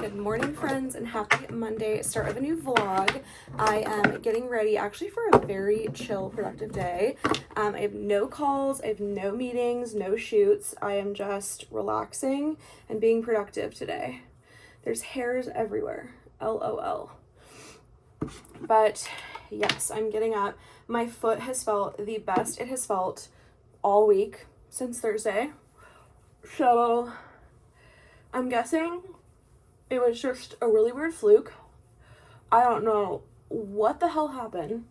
Good morning, friends, and happy Monday, start of a new vlog. I am getting ready actually for a very chill, productive day. I have no calls, I have no meetings, no shoots. I am just relaxing and being productive today. There's hairs everywhere, LOL. But yes, I'm getting up. My foot has felt the best it has felt all week since Thursday. So I'm guessing it was just a really weird fluke. I don't know what the hell happened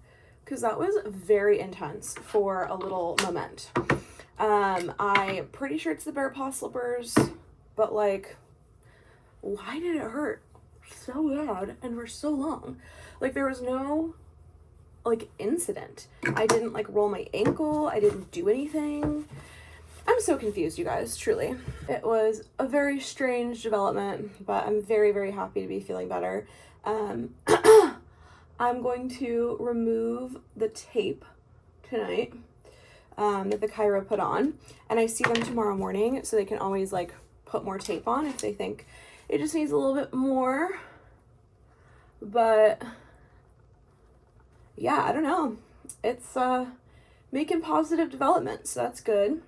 because that was very intense for a little moment. I'm pretty sure it's the bear paw slippers, but like, why did it hurt so bad and for so long? Like, there was no like incident. I didn't like roll my ankle. I didn't do anything. I'm so confused, you guys, truly. It was a very strange development, but I'm very, very happy to be feeling better. I'm going to remove the tape tonight that the Chiro put on, and I see them tomorrow morning, so they can always like put more tape on if they think it just needs a little bit more. But yeah, I don't know. It's making positive developments, so that's good.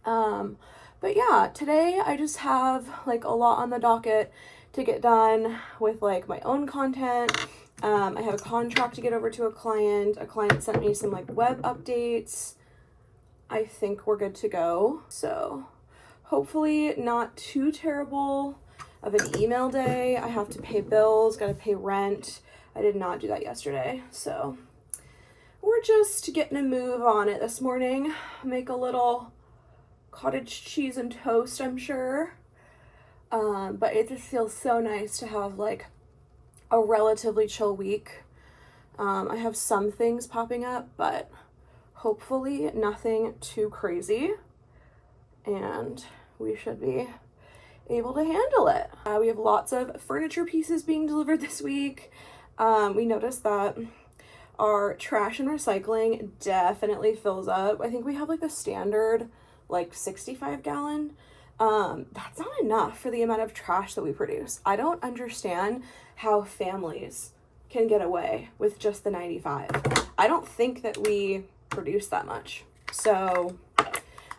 But yeah, today I just have like a lot on the docket to get done with like my own content. I have a contract to get over to a client. A client sent me some like web updates. I think we're good to go. So hopefully not too terrible of an email day. I have to pay bills, gotta pay rent. I did not do that yesterday. So we're just getting a move on it this morning. Make a little cottage cheese and toast, I'm sure. But it just feels so nice to have like a relatively chill week. I have some things popping up, but hopefully nothing too crazy, and we should be able to handle it. We have lots of furniture pieces being delivered this week. We noticed that our trash and recycling definitely fills up. I think we have like the standard like 65 gallon. That's not enough for the amount of trash that we produce. I don't understand how families can get away with just the 95. I don't think that we produce that much. So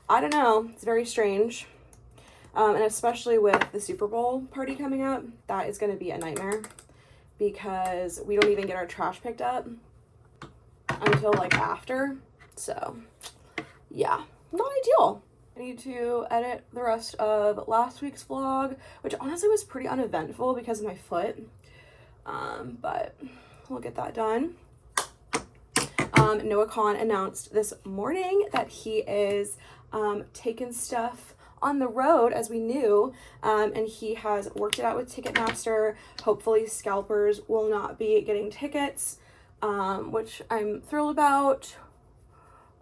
I don't know, it's very strange. And especially with the Super Bowl party coming up, that is going to be a nightmare because we don't even get our trash picked up until like after. So yeah, not ideal. I need to edit the rest of last week's vlog, which honestly was pretty uneventful because of my foot. But we'll get that done. Noah Kahan announced this morning that he is taking stuff on the road, as we knew, and he has worked it out with Ticketmaster. Hopefully scalpers will not be getting tickets, which I'm thrilled about.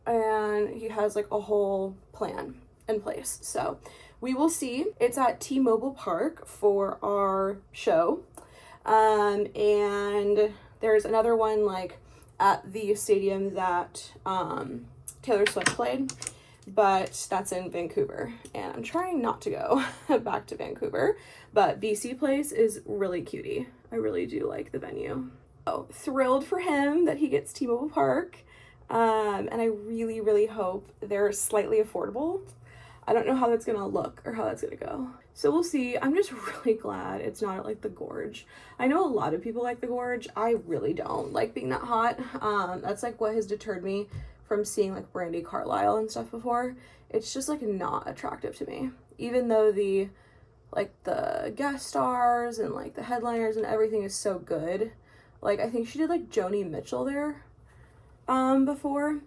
And he has like a whole plan in place, so we will see. It's at T-Mobile Park for our show, and there's another one like at the stadium that Taylor Swift played, but that's in Vancouver, and I'm trying not to go back to Vancouver, but BC Place is really cutie. I really do like the venue. So thrilled for him that he gets T-Mobile Park. And I really, really hope they're slightly affordable. I don't know how that's gonna look or how that's gonna go. So we'll see. I'm just really glad it's not at like the Gorge. I know a lot of people like the Gorge. I really don't like being that hot. That's like what has deterred me from seeing like Brandy Carlisle and stuff before. It's just like not attractive to me. Even though the guest stars and like the headliners and everything is so good. Like I think she did like Joni Mitchell there before,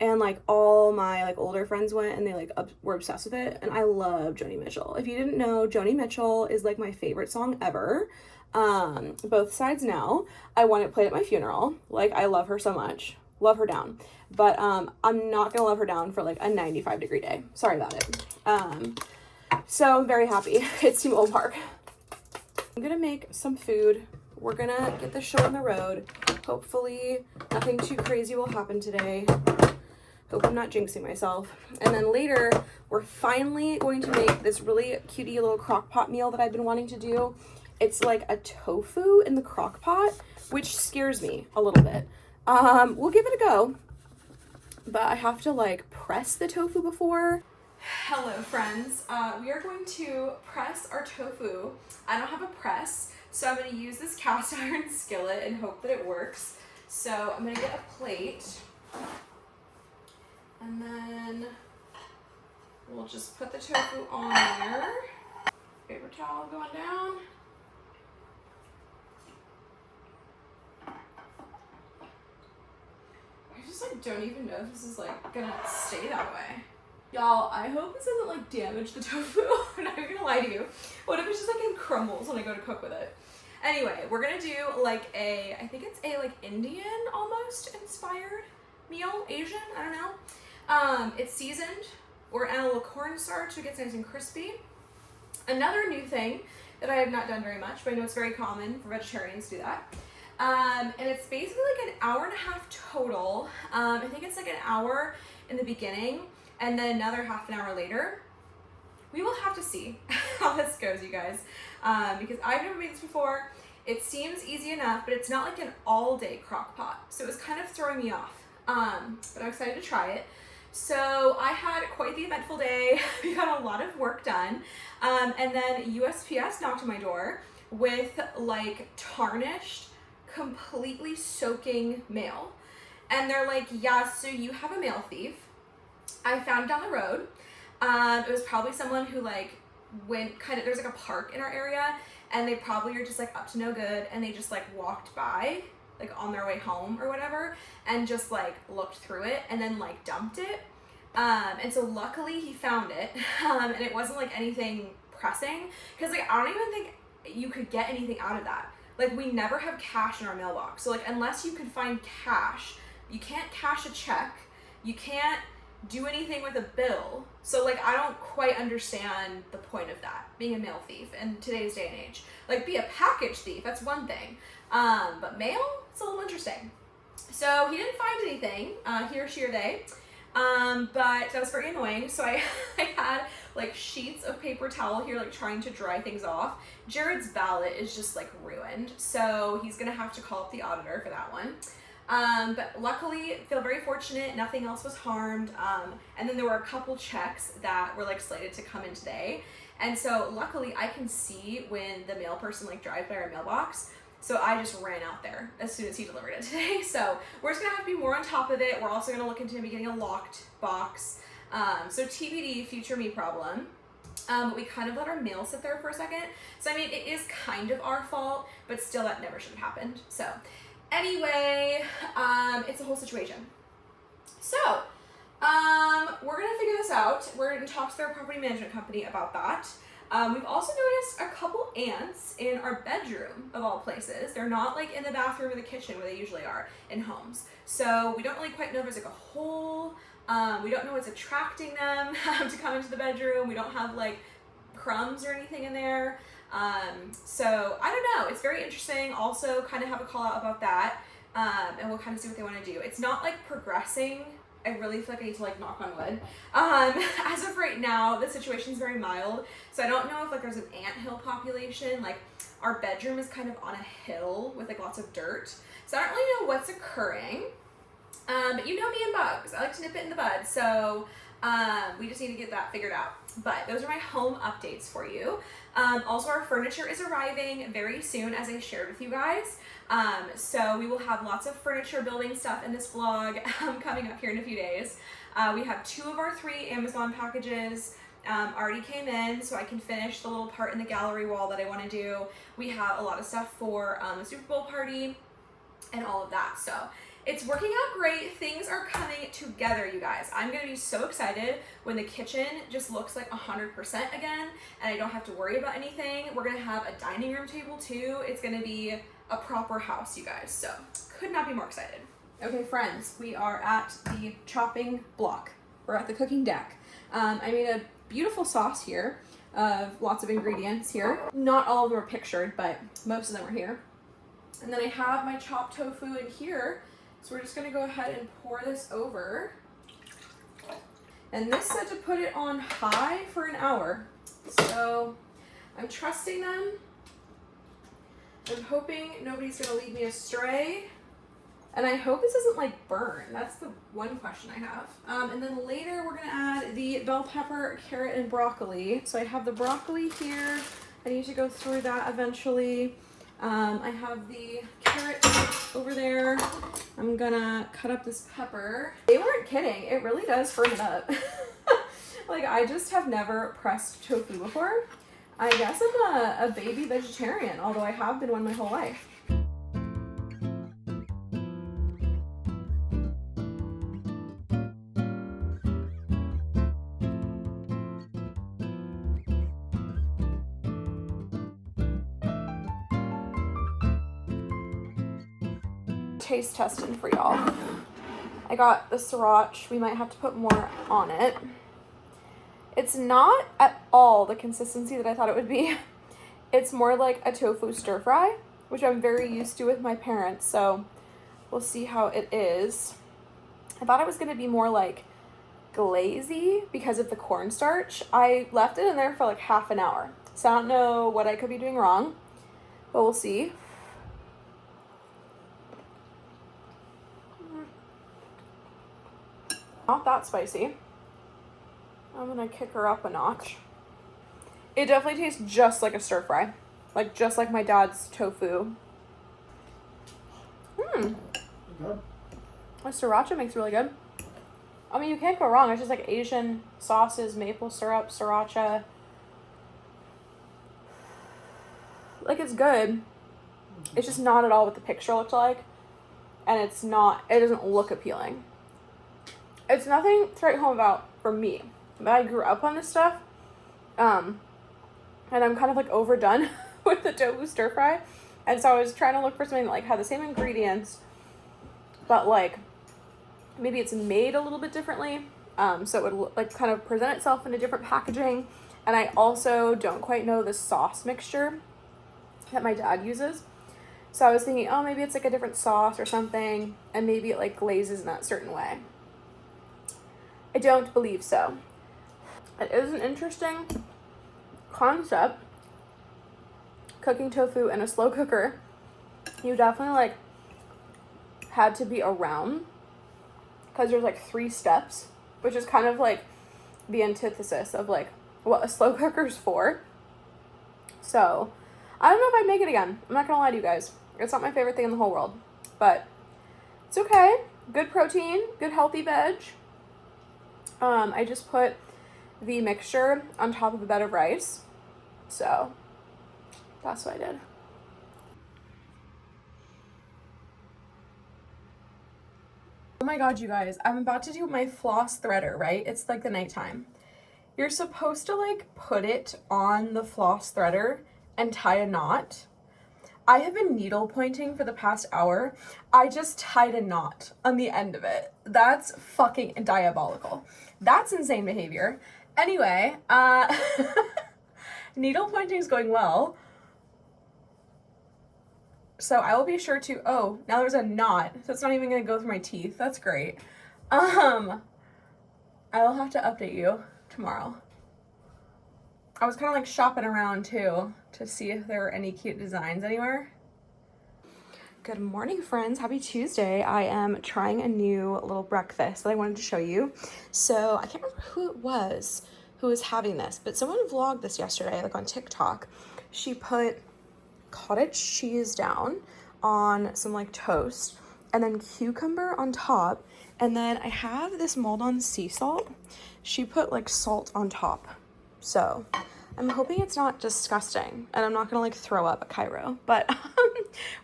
and like all my like older friends went and they like were obsessed with it, and I love Joni Mitchell. If you didn't know, Joni Mitchell is like my favorite song ever. Both Sides Now. I want it played at my funeral. Like, I love her so much. Love her down. But I'm not gonna love her down for like a 95-degree day. Sorry about it. So I'm very happy it's T-Mobile Park. I'm gonna make some food. We're gonna get the show on the road. Hopefully nothing too crazy will happen today. Hope I'm not jinxing myself. And then later, we're finally going to make this really cutie little crock pot meal that I've been wanting to do. It's like a tofu in the crock pot, which scares me a little bit. We'll give it a go, but I have to like press the tofu before. Hello friends, we are going to press our tofu. I don't have a press, so I'm going to use this cast iron skillet and hope that it works. So I'm going to get a plate, and then we'll just put the tofu on there. Paper towel going down. I just like don't even know if this is like gonna stay that way. Y'all, I hope this doesn't like damage the tofu. I'm not even gonna lie to you. What if it's just like in crumbles when I go to cook with it? Anyway, we're gonna do like a, I think it's a like Indian almost inspired meal, Asian, I don't know. It's seasoned. We're adding a little cornstarch so it gets nice and crispy. Another new thing that I have not done very much, but I know it's very common for vegetarians to do that. And it's basically like an hour and a half total. I think it's like an hour in the beginning and then another half an hour later. We will have to see how this goes, you guys, because I've never made this before. It seems easy enough, but it's not like an all-day crock pot, so it was kind of throwing me off. But I'm excited to try it. So I had quite the eventful day. We got a lot of work done, and then USPS knocked on my door with like tarnished, completely soaking mail, and they're like, yeah, so you have a mail thief. I found it down the road. It was probably someone who like went kind of, there's like a park in our area, and they probably are just like up to no good, and they just like walked by like on their way home or whatever, and just like looked through it and then like dumped it. And so luckily he found it, and it wasn't like anything pressing, because like I don't even think you could get anything out of that. Like we never have cash in our mailbox, so like unless you can find cash, you can't cash a check, you can't do anything with a bill. So like I don't quite understand the point of that, being a mail thief in today's day and age. Like be a package thief, that's one thing, but mail, it's a little interesting. So he didn't find anything, he or she or they, but that was very annoying. So I had like sheets of paper towel here, like trying to dry things off. Jared's ballot is just like ruined, so he's gonna have to call up the auditor for that one. But luckily, feel very fortunate, nothing else was harmed. And then there were a couple checks that were like slated to come in today. And so luckily I can see when the mail person like drives by our mailbox. So I just ran out there as soon as he delivered it today. So we're just gonna have to be more on top of it. We're also gonna look into maybe getting a locked box. So TBD, future me problem. We kind of let our mail sit there for a second. So I mean, it is kind of our fault, but still that never should have happened. So anyway, it's a whole situation. So, we're gonna figure this out. We're gonna talk to their property management company about that. We've also noticed a couple ants in our bedroom, of all places. They're not like in the bathroom or the kitchen where they usually are in homes. So we don't really quite know if there's like a hole. We don't know what's attracting them to come into the bedroom. We don't have like crumbs or anything in there. So I don't know, it's very interesting. Also kind of have a call out about that, and we'll kind of see what they want to do. It's not like progressing. I really feel like I need to like knock on wood. As of right now, the situation's very mild, so I don't know if like there's an anthill population. Like our bedroom is kind of on a hill with like lots of dirt, so I don't really know what's occurring. But you know me and bugs, I like to nip it in the bud, so we just need to get that figured out. But those are my home updates for you. Also our furniture is arriving very soon, as I shared with you guys. So we will have lots of furniture building stuff in this vlog coming up here in a few days. We have 2 of our 3 Amazon packages already came in, so I can finish the little part in the gallery wall that I want to do. We have a lot of stuff for the Super Bowl party and all of that. So it's working out great. Things are coming together, you guys. I'm gonna be so excited when the kitchen just looks like 100% again and I don't have to worry about anything. We're gonna have a dining room table too. It's gonna be a proper house, you guys. So could not be more excited. Okay, friends, we are at the chopping block. We're at the cooking deck. I made a beautiful sauce here of lots of ingredients here. Not all of them are pictured, but most of them are here. And then I have my chopped tofu in here. So we're just gonna go ahead and pour this over. And this said to put it on high for an hour. So I'm trusting them. I'm hoping nobody's gonna lead me astray. And I hope this doesn't like burn. That's the one question I have. And then later we're gonna add the bell pepper, carrot, and broccoli. So I have the broccoli here. I need to go through that eventually. I have the carrot over there. I'm gonna cut up this pepper. They weren't kidding. It really does firm it up. Like, I just have never pressed tofu before. I guess I'm a baby vegetarian, although I have been one my whole life. Taste testing for y'all. I got the sriracha. We might have to put more on it. It's not at all the consistency that I thought it would be. It's more like a tofu stir fry, which I'm very used to with my parents, so we'll see how it is. I thought it was going to be more like glazy because of the cornstarch. I left it in there for like half an hour, so I don't know what I could be doing wrong, but we'll see. Not that spicy. I'm gonna kick her up a notch. It definitely tastes just like a stir fry. Like, just like my dad's tofu. The sriracha makes really good. I mean, you can't go wrong. It's just like Asian sauces, maple syrup, sriracha. Like, it's good. It's just not at all what the picture looks like. And it doesn't look appealing. It's nothing to write home about for me. But I grew up on this stuff. And I'm kind of like overdone with the tofu stir fry. And so I was trying to look for something that like had the same ingredients, but like maybe it's made a little bit differently. So it would like kind of present itself in a different packaging. And I also don't quite know the sauce mixture that my dad uses. So I was thinking, oh, maybe it's like a different sauce or something. And maybe it like glazes in that certain way. I don't believe so. It is an interesting concept. Cooking tofu in a slow cooker. You definitely like had to be around because there's like 3 steps, which is kind of like the antithesis of like what a slow cooker's for. So I don't know if I'd make it again. I'm not gonna lie to you guys. It's not my favorite thing in the whole world, but it's okay. Good protein, good healthy veg. I just put the mixture on top of a bed of rice. So that's what I did. Oh my god, you guys, I'm about to do my floss threader, right? It's like the nighttime. You're supposed to like put it on the floss threader and tie a knot. I have been needle pointing for the past hour. I just tied a knot on the end of it. That's fucking diabolical. That's insane behavior. Anyway, needle pointing is going well. So I will be sure to, oh, now there's a knot, so it's not even gonna go through my teeth. That's great. I will have to update you tomorrow. I was kind of like shopping around too to see if there were any cute designs anywhere. Good morning, friends. Happy Tuesday. I am trying a new little breakfast that I wanted to show you. So I can't remember who it was who was having this, but someone vlogged this yesterday, like on TikTok. She put cottage cheese down on some like toast and then cucumber on top. And then I have this mold-on sea salt. She put like salt on top. So I'm hoping it's not disgusting and I'm not gonna like throw up at Cairo, but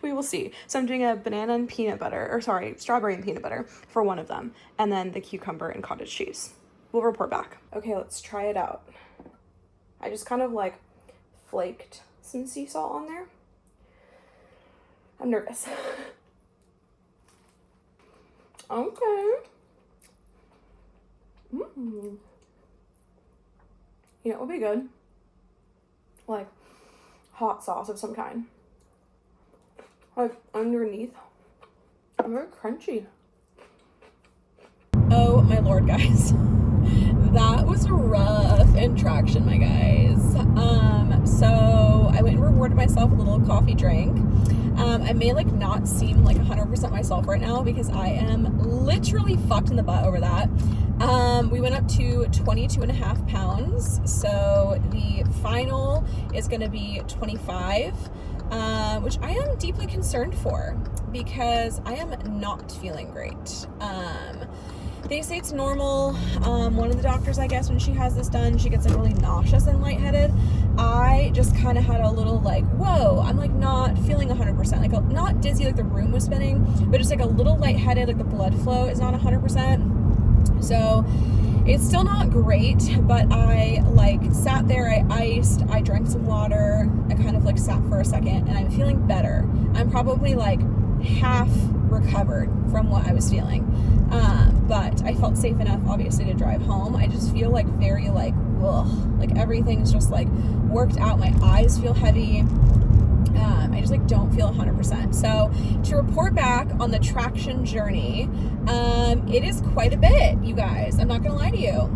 we will see. So I'm doing a banana and peanut butter, or sorry, strawberry and peanut butter for one of them, and then the cucumber and cottage cheese. We'll report back. Okay, let's try it out. I just kind of like flaked some sea salt on there. I'm nervous. Okay. You know, it would be good. Like hot sauce of some kind. Like underneath. Very crunchy. Oh my lord, guys. was rough in traction, my guys. So I went and rewarded myself a little coffee drink. I may like not seem like 100% myself right now because I am literally fucked in the butt over that. We went up to 22.5 pounds. So the final is going to be 25, which I am deeply concerned for because I am not feeling great. They say it's normal. One of the doctors, I guess, when she has this done, she gets like really nauseous and lightheaded. I just kind of had a little like, whoa, I'm like not feeling 100%, like not dizzy like the room was spinning, but just like a little lightheaded, like the blood flow is not 100%. So it's still not great, but I like sat there, I iced, I drank some water, I kind of like sat for a second and I'm feeling better. I'm probably like half recovered from what I was feeling. But I felt safe enough obviously to drive home. I just feel like very like, ugh, like everything's just like worked out. My eyes feel heavy. I just like don't feel 100%. So to report back on the traction journey, it is quite a bit, you guys. I'm not gonna lie to you.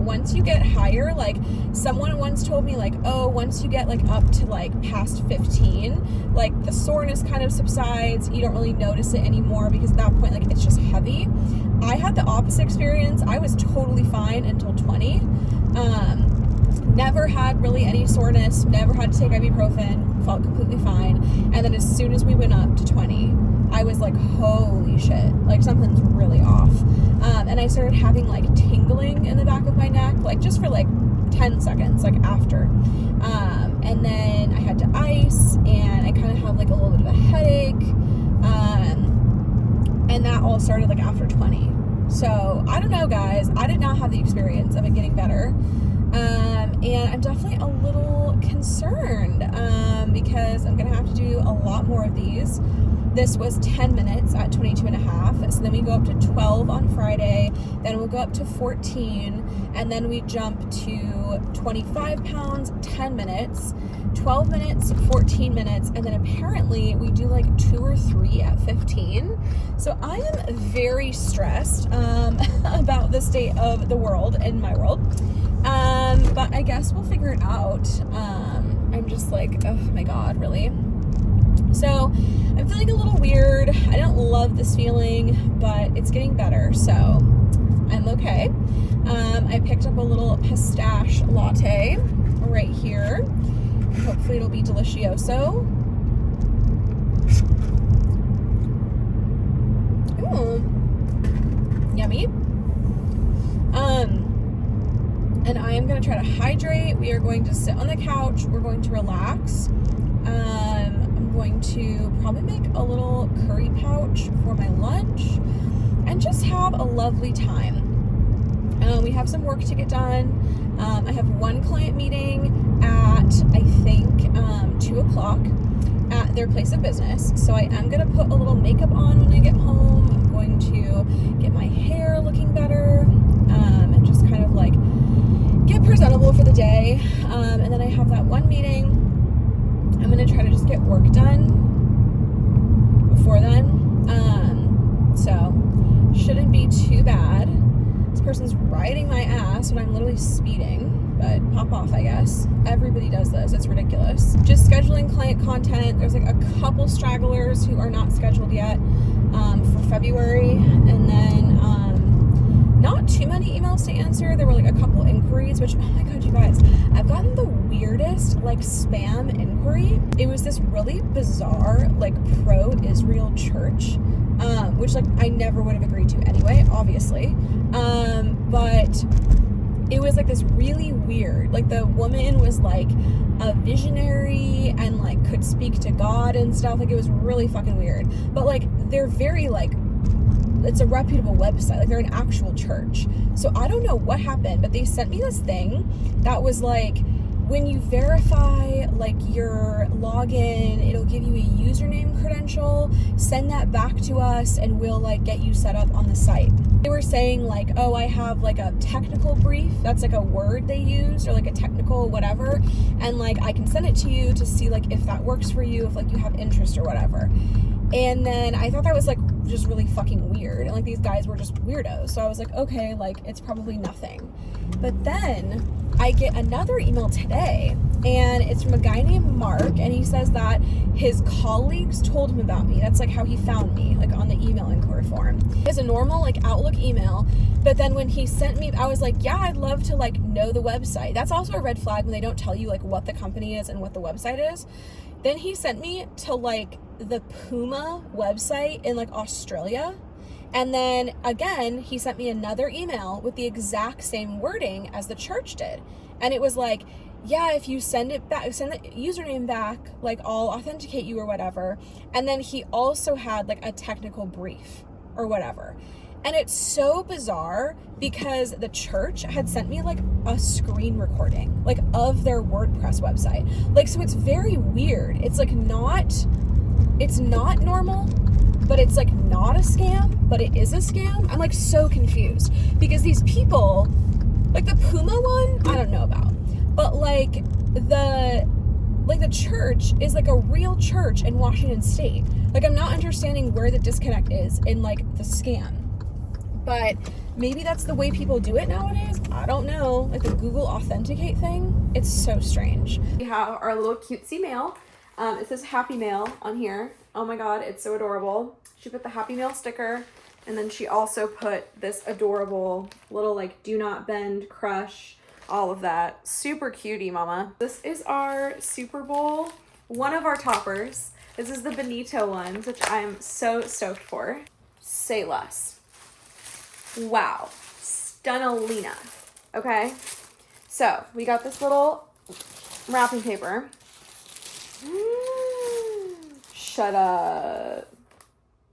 Once you get higher, like someone once told me like, oh, once you get like up to like past 15, like the soreness kind of subsides. You don't really notice it anymore because at that point, like it's just heavy. I had the opposite experience. I was totally fine until 20. Never had really any soreness, never had to take ibuprofen, felt completely fine. And then as soon as we went up to 20, I was like, holy shit, like something's really off. And I started having like tingling in the back of my neck, like just for like 10 seconds, like after. And then I had to ice and I kind of have like a little bit of a headache. And that all started like after 20. So I don't know, guys, I did not have the experience of it getting better. And I'm definitely a little concerned because I'm gonna have to do a lot more of these. This was 10 minutes at 22.5, so then we go up to 12 on Friday, then we'll go up to 14, and then we jump to 25 pounds, 10 minutes, 12 minutes, 14 minutes, and then apparently we do like 2 or 3 at 15. So I am very stressed about the state of the world in my world. But I guess we'll figure it out. I'm just like, oh my God, really? So I'm feeling a little weird. I don't love this feeling, but it's getting better, so I'm okay. I picked up a little pistache latte right here. Hopefully it'll be delicioso. Ooh, yummy. And I am going to try to hydrate. We are going to sit on the couch. We're going to relax. I'm going to probably make a little curry pouch for my lunch and just have a lovely time. We have some work to get done. I have one client meeting at, I think, 2 o'clock at their place of business. So I am going to put a little makeup on when I get home. I'm going to get my hair looking better and just kind of like get presentable for the day. And then I have that one meeting. I'm going to try to just get work done before then. So shouldn't be too bad. This person's riding my ass when I'm literally speeding, but pop off, I guess. Everybody does this. It's ridiculous. Just scheduling client content. There's like a couple stragglers who are not scheduled yet for February. And then not too many emails to answer. There were like a couple inquiries, which, oh my God, you guys, I've gotten the weirdest like spam inquiry. It was this really bizarre like pro-Israel church, which like I never would have agreed to anyway, obviously. But it was like this really weird, like the woman was like a visionary and like could speak to God and stuff. Like it was really fucking weird, but like they're very like, it's a reputable website, like they're an actual church. So I don't know what happened, but they sent me this thing that was like, when you verify like your login, it'll give you a username credential, send that back to us and we'll like get you set up on the site. They were saying like, oh, I have like a technical brief. That's like a word they use, or like a technical whatever. And like, I can send it to you to see like if that works for you, if like you have interest or whatever. And then I thought that was like just really fucking weird. And like these guys were just weirdos. So I was like, okay, like it's probably nothing. But then I get another email today, and it's from a guy named Mark, and he says that his colleagues told him about me. That's like how he found me, like on the email inquiry form. It's a normal like Outlook email, but then when he sent me, I was like, yeah, I'd love to like know the website. That's also a red flag when they don't tell you like what the company is and what the website is. Then he sent me to like the Puma website in like Australia. And then again, he sent me another email with the exact same wording as the church did. And it was like, yeah, if you send it back, send the username back, like I'll authenticate you or whatever. And then he also had like a technical brief or whatever. And it's so bizarre because the church had sent me like a screen recording, like of their WordPress website. Like, so it's very weird. It's like it's not normal, but it's like not a scam, but it is a scam. I'm like so confused because these people, like the Puma one, I don't know about, but like the church is like a real church in Washington State. Like I'm not understanding where the disconnect is in like the scam, but maybe that's the way people do it nowadays. I don't know, like the Google Authenticate thing, it's so strange. We have our little cutesy mail. It says Happy Mail on here. Oh my God, it's so adorable. She put the Happy Mail sticker, and then she also put this adorable little like do not bend crush, all of that. Super cutie, mama. This is our Super Bowl, one of our toppers. This is the Benito ones, which I'm so stoked for. Say less. Wow. Stunnalina. Okay. So we got this little wrapping paper. Shut up.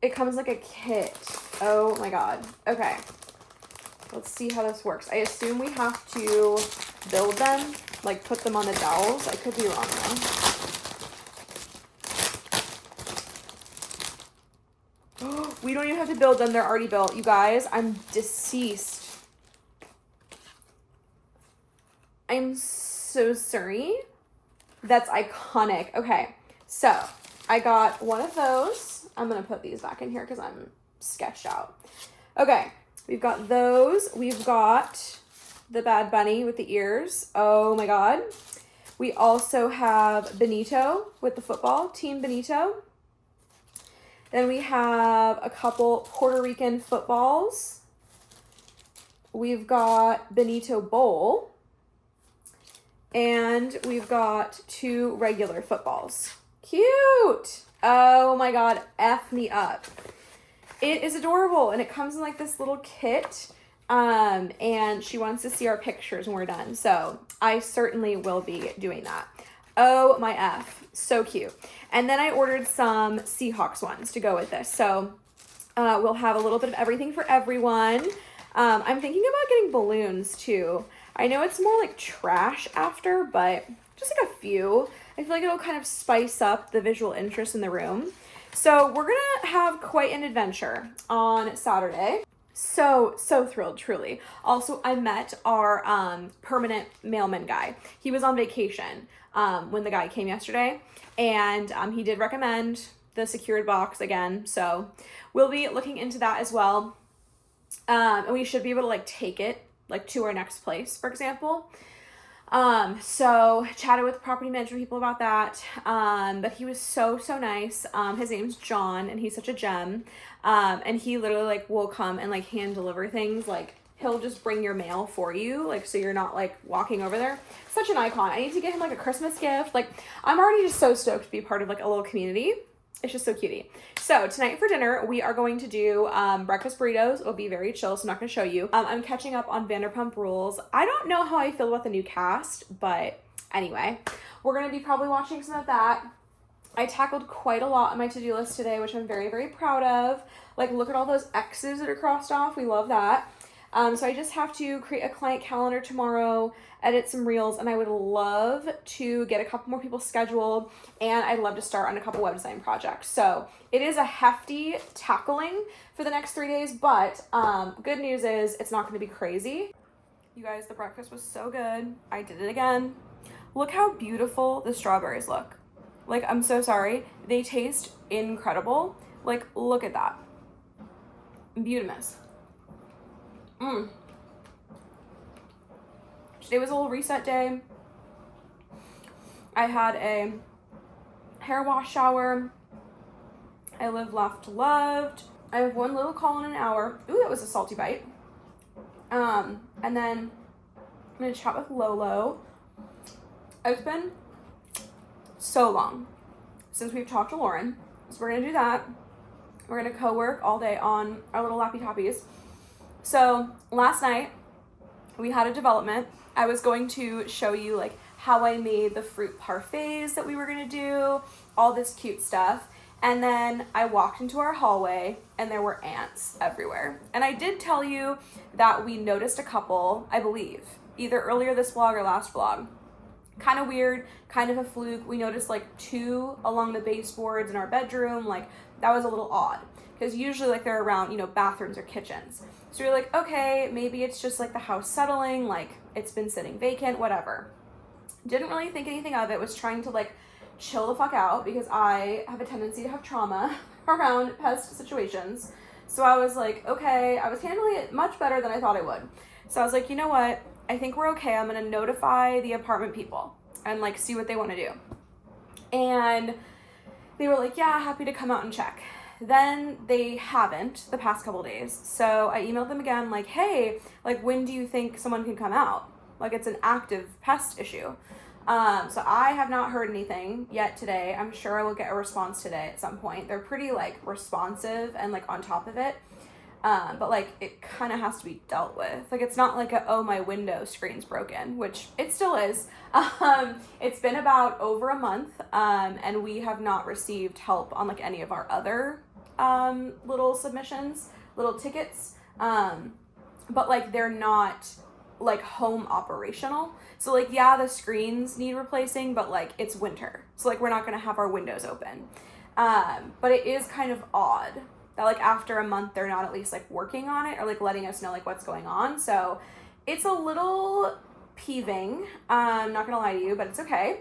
It comes like a kit. Oh my God. Okay. Let's see how this works. I assume we have to build them, like put them on the dowels. I could be wrong though. We don't even have to build them. They're already built. You guys, I'm deceased. I'm so sorry. That's iconic. Okay, so I got one of those. I'm gonna put these back in here because I'm sketched out. Okay, we've got those. We've got the Bad Bunny with the ears. Oh my God. We also have Benito with the football, Team Benito. Then we have a couple Puerto Rican footballs. We've got Benito Bowl. And we've got 2 regular footballs. Cute. Oh my God, F me up. It is adorable, and it comes in like this little kit. And she wants to see our pictures when we're done. So I certainly will be doing that. Oh my F, so cute. And then I ordered some Seahawks ones to go with this. So we'll have a little bit of everything for everyone. I'm thinking about getting balloons too. I know it's more like trash after, but just like a few. I feel like it'll kind of spice up the visual interest in the room. So we're gonna have quite an adventure on Saturday. So thrilled, truly. Also, I met our permanent mailman guy. He was on vacation when the guy came yesterday, and he did recommend the secured box again. So we'll be looking into that as well. And we should be able to like take it like to our next place, for example. So chatted with property management people about that. But he was so nice. His name's John, and he's such a gem. And he literally like will come and like hand deliver things. Like he'll just bring your mail for you, like so you're not like walking over there. Such an icon. I need to get him like a Christmas gift. Like I'm already just so stoked to be part of like a little community. It's just so cutie. So tonight for dinner, we are going to do breakfast burritos. It'll be very chill, so I'm not going to show you. I'm catching up on Vanderpump Rules. I don't know how I feel about the new cast, but anyway, we're going to be probably watching some of that. I tackled quite a lot on my to-do list today, which I'm very proud of. Like, look at all those X's that are crossed off. We love that. So I just have to create a client calendar tomorrow, edit some reels, and I would love to get a couple more people scheduled, and I'd love to start on a couple web design projects. So it is a hefty tackling for the next 3 days, but good news is it's not going to be crazy. You guys, the breakfast was so good. I did it again. Look how beautiful the strawberries look. Like, I'm so sorry. They taste incredible. Like, look at that. Beautimus. Today was a little reset day. I had a hair wash shower. I live, laughed, loved. I have one little call in an hour. Ooh, that was a salty bite. And then I'm gonna chat with Lolo. It's been so long since we've talked to Lauren, so we're gonna do that. We're gonna co-work all day on our little lappy toppies. So last night we had a development. I was going to show you like how I made the fruit parfaits that we were gonna do, all this cute stuff. And then I walked into our hallway and there were ants everywhere. And I did tell you that we noticed a couple, I believe, either earlier this vlog or last vlog. Kind of weird, kind of a fluke. We noticed like 2 along the baseboards in our bedroom. Like that was a little odd because usually like they're around, you know, bathrooms or kitchens. So you're like, okay, maybe it's just like the house settling, like it's been sitting vacant, whatever. Didn't really think anything of it, was trying to like chill the fuck out because I have a tendency to have trauma around pest situations. So I was like, okay, I was handling it much better than I thought I would. So I was like, you know what? I think we're okay. I'm gonna notify the apartment people and like see what they want to do. And they were like, yeah, happy to come out and check. Then they haven't the past couple days. So I emailed them again like, hey, like when do you think someone can come out? Like it's an active pest issue. So I have not heard anything yet today. I'm sure I will get a response today at some point. They're pretty like responsive and like on top of it. But like it kind of has to be dealt with. Like it's not like oh, my window screen's broken, which it still is. It's been about over a month, and we have not received help on like any of our other little submissions, little tickets. But like they're not like home operational. So like, yeah, the screens need replacing, but like it's winter. So like we're not gonna have our windows open. But it is kind of odd that like after a month, they're not at least like working on it or like letting us know like what's going on. So it's a little peeving. I'm not gonna lie to you, but it's okay.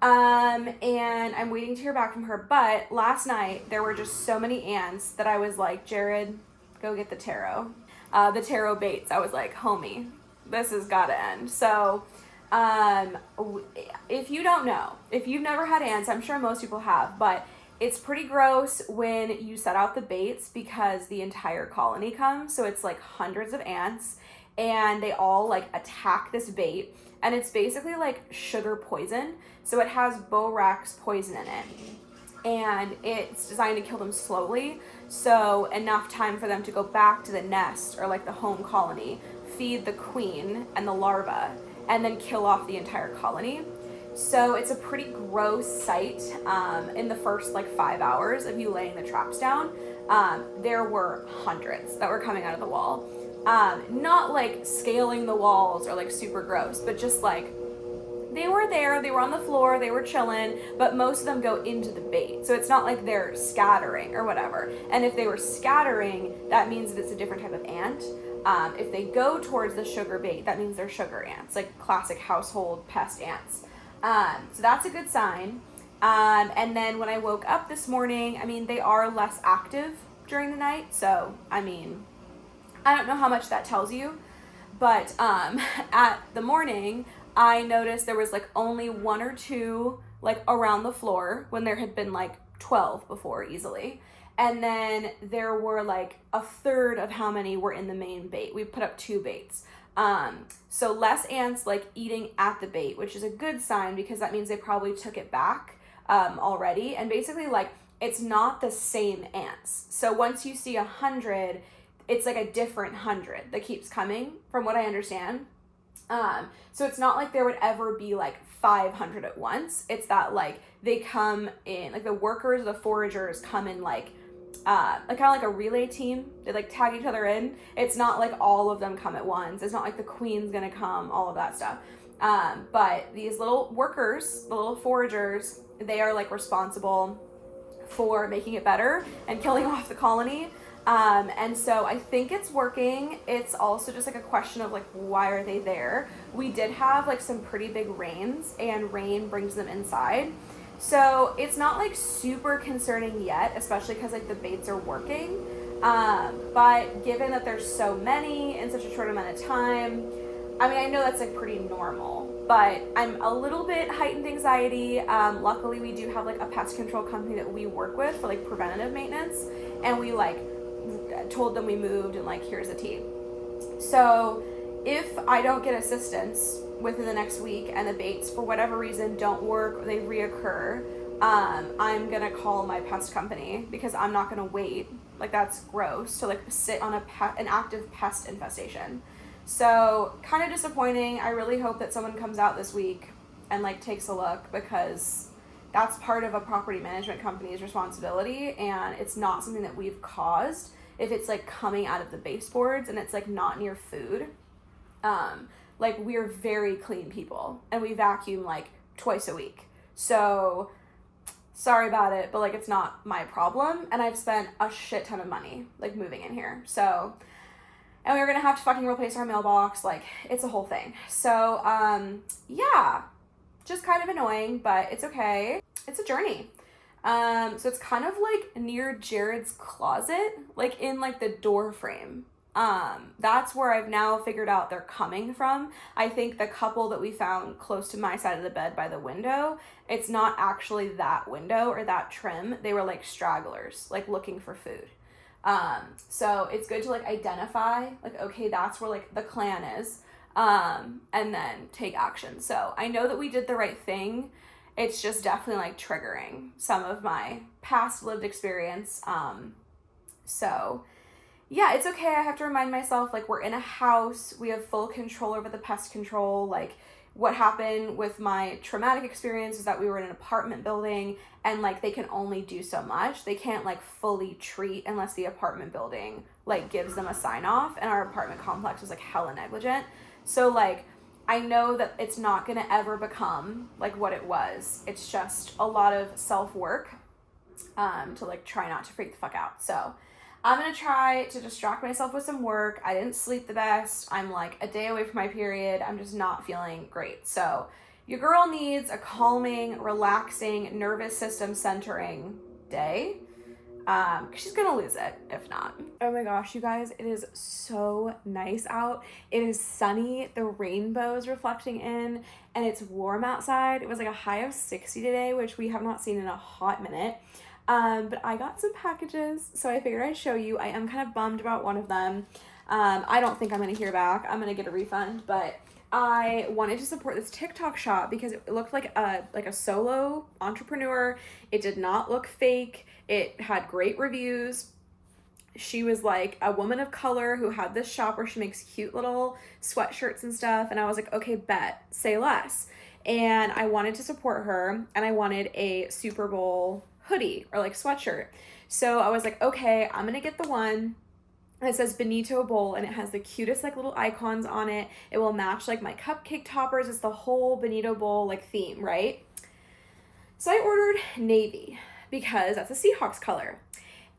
And I'm waiting to hear back from her. But last night there were just so many ants that I was like, Jared, go get the taro baits. I was like, homie, this has got to end. So if you don't know, if you've never had ants, I'm sure most people have, but it's pretty gross when you set out the baits because the entire colony comes. So it's like hundreds of ants and they all like attack this bait, and it's basically like sugar poison. So it has borax poison in it and it's designed to kill them slowly. So enough time for them to go back to the nest or like the home colony, feed the queen and the larva, and then kill off the entire colony. So it's a pretty gross sight. In the first like 5 hours of you laying the traps down, there were hundreds that were coming out of the wall. Not like scaling the walls or like super gross, but just like they were there, they were on the floor, they were chilling, but most of them go into the bait. So it's not like they're scattering or whatever. And if they were scattering, that means that it's a different type of ant. If they go towards the sugar bait, that means they're sugar ants, like classic household pest ants. So that's a good sign. And then when I woke up this morning, I mean, they are less active during the night. So, I mean, I don't know how much that tells you, but at the morning, I noticed there was like only 1 or 2 like around the floor when there had been like 12 before easily. And then there were like a third of how many were in the main bait. We put up 2 baits. So less ants like eating at the bait, which is a good sign because that means they probably took it back already. And basically like it's not the same ants. So once you see 100, it's like a different 100 that keeps coming from what I understand. So it's not like there would ever be like 500 at once. It's that like they come in, like the workers, the foragers come in like kind of like a relay team. They like tag each other in. It's not like all of them come at once. It's not like the queen's gonna come, all of that stuff. But these little workers, the little foragers, they are like responsible for making it better and killing off the colony. And so I think it's working. It's also just like a question of like, why are they there? We did have like some pretty big rains, and rain brings them inside. So it's not like super concerning yet, especially because like the baits are working. But given that there's so many in such a short amount of time, I mean, I know that's like pretty normal, but I'm a little bit heightened anxiety. Luckily, we do have like a pest control company that we work with for like preventative maintenance, and we like told them we moved and like here's the tea. So if I don't get assistance within the next week and the baits for whatever reason don't work or they reoccur, I'm gonna call my pest company because I'm not gonna wait. Like that's gross to like sit on an active pest infestation. So kind of disappointing. I really hope that someone comes out this week and like takes a look, because that's part of a property management company's responsibility, and it's not something that we've caused. If it's like coming out of the baseboards and it's like not near food, like we're very clean people and we vacuum like twice a week. So sorry about it, but like it's not my problem, and I've spent a shit ton of money like moving in here. So, and we're gonna have to fucking replace our mailbox. Like it's a whole thing. So yeah, just kind of annoying, but it's okay. It's a journey. So it's kind of like near Jared's closet, like in like the door frame. That's where I've now figured out they're coming from. I think the couple that we found close to my side of the bed by the window, it's not actually that window or that trim. They were like stragglers, like looking for food. So it's good to like identify, like, okay, that's where like the clan is, and then take action. So I know that we did the right thing. It's just definitely like triggering some of my past lived experience. So yeah, it's okay. I have to remind myself, like, we're in a house, we have full control over the pest control. Like, what happened with my traumatic experience is that we were in an apartment building, and like they can only do so much. They can't like fully treat unless the apartment building like gives them a sign off, and our apartment complex was like hella negligent. So like I know that it's not gonna ever become like what it was. It's just a lot of self-work to like try not to freak the fuck out. So I'm gonna try to distract myself with some work. I didn't sleep the best. I'm like a day away from my period. I'm just not feeling great. So your girl needs a calming, relaxing, nervous system centering day. She's gonna lose it if not. Oh my gosh, you guys, it is so nice out. It is sunny, the rainbow's reflecting in, and it's warm outside. It was like a high of 60 today, which we have not seen in a hot minute. But I got some packages, so I figured I'd show you. I am kind of bummed about one of them. I don't think I'm gonna hear back. I'm gonna get a refund, but I wanted to support this TikTok shop because it looked like a solo entrepreneur. It did not look fake. It had great reviews. She was like a woman of color who had this shop where she makes cute little sweatshirts and stuff. And I was like, okay, bet, say less. And I wanted to support her, and I wanted a Super Bowl hoodie or like sweatshirt. So I was like, okay, I'm gonna get the one. And it says Benito bowl, and it has the cutest like little icons on it. It will match like my cupcake toppers. It's the whole Benito bowl like theme, right? So I ordered navy because that's a Seahawks color.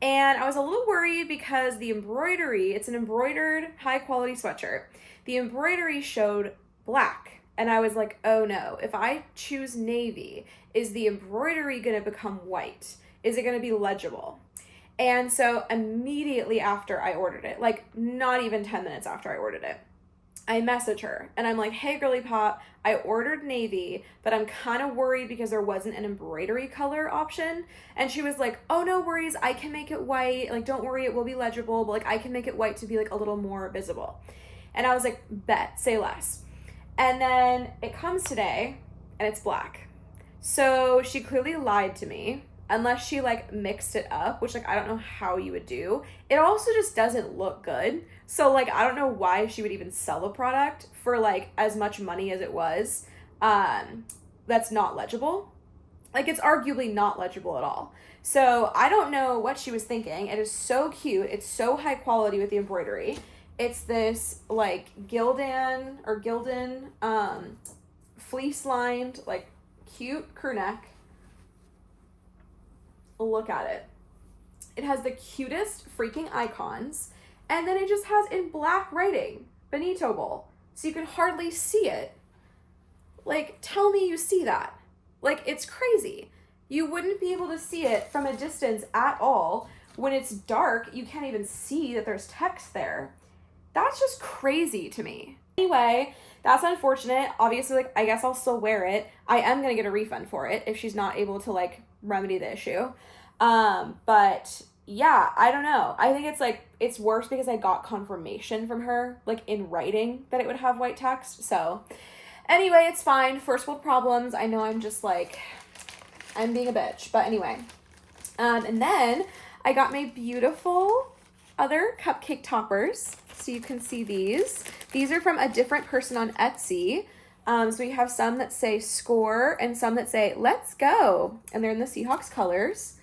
And I was a little worried because the embroidery, it's an embroidered high quality sweatshirt. The embroidery showed black. And I was like, oh no, if I choose navy, is the embroidery gonna become white? Is it gonna be legible? And so immediately after I ordered it, like not even 10 minutes after I ordered it, I message her and I'm like, hey girly pop, I ordered navy, but I'm kind of worried because there wasn't an embroidery color option. And she was like, oh, no worries, I can make it white. Like, don't worry, it will be legible, but like I can make it white to be like a little more visible. And I was like, bet, say less. And then it comes today and it's black. So she clearly lied to me, unless she like mixed it up, which like I don't know how you would do. It also just doesn't look good. So like I don't know why she would even sell a product for like as much money as it was that's not legible. Like it's arguably not legible at all. So I don't know what she was thinking. It is so cute. It's so high quality with the embroidery. It's this like Gildan fleece lined like cute crew neck. Look at it. It has the cutest freaking icons, and then it just has in black writing Benito bowl, so you can hardly see it. Like, tell me you see that. Like, it's crazy. You wouldn't be able to see it from a distance at all when it's dark, you can't even see that there's text there. That's just crazy to me. Anyway, that's unfortunate. Obviously, like, I guess I'll still wear it. I am gonna get a refund for it if she's not able to like remedy the issue. But yeah, I don't know. I think it's like, it's worse because I got confirmation from her, like in writing, that it would have white text. So anyway, it's fine. First world problems. I know I'm just like, I'm being a bitch. But anyway. And then I got my beautiful other cupcake toppers. So you can see these. These are from a different person on Etsy. So we have some that say score and some that say let's go. And they're in the Seahawks colors.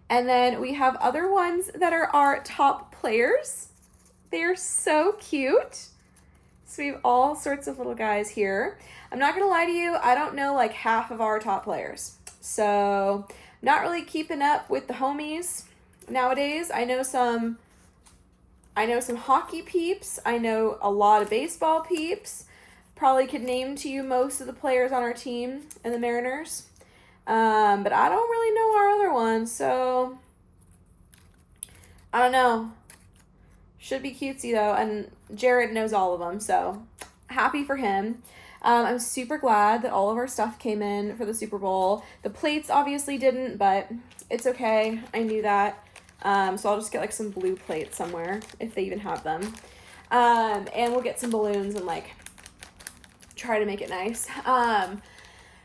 And then we have other ones that are our top players. They're so cute. So we have all sorts of little guys here. I'm not gonna lie to you, I don't know like half of our top players. So not really keeping up with the homies nowadays. I know some hockey peeps. I know a lot of baseball peeps. Probably could name to you most of the players on our team and the Mariners. But I don't really know our other ones, so I don't know. Should be cutesy though, and Jared knows all of them, so happy for him. I'm super glad that all of our stuff came in for the Super Bowl. The plates obviously didn't, but it's okay. I knew that. So I'll just get like some blue plates somewhere if they even have them. And we'll get some balloons and like try to make it nice.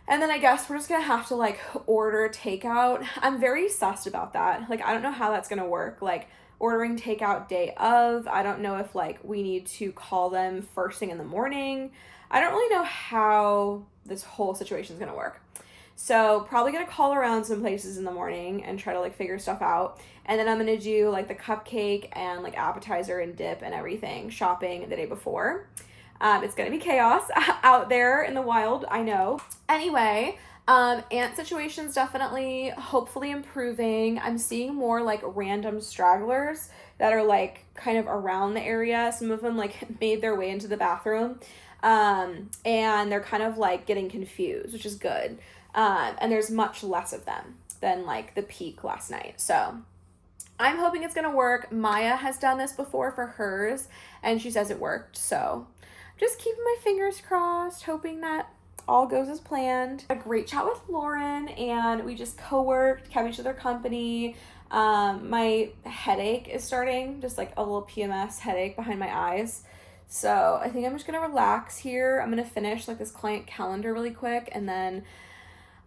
And then I guess we're just gonna have to like order takeout. I'm very sussed about that. Like, I don't know how that's gonna work. Like, ordering takeout day of. I don't know if like we need to call them first thing in the morning. I don't really know how this whole situation is gonna work. So probably gonna call around some places in the morning and try to like figure stuff out. And then I'm gonna do like the cupcake and like appetizer and dip and everything shopping the day before. It's gonna be chaos out there in the wild, I know. Anyway, ant situation's definitely hopefully improving. I'm seeing more like random stragglers that are like kind of around the area. Some of them like made their way into the bathroom. And they're kind of like getting confused, which is good. And there's much less of them than like the peak last night. So I'm hoping it's gonna work. Maya has done this before for hers and she says it worked. So just keeping my fingers crossed, hoping that all goes as planned. A great chat with Lauren and we just co-worked, kept each other company. My headache is starting, just like a little PMS headache behind my eyes. So I think I'm just gonna relax here. I'm gonna finish like this client calendar really quick and then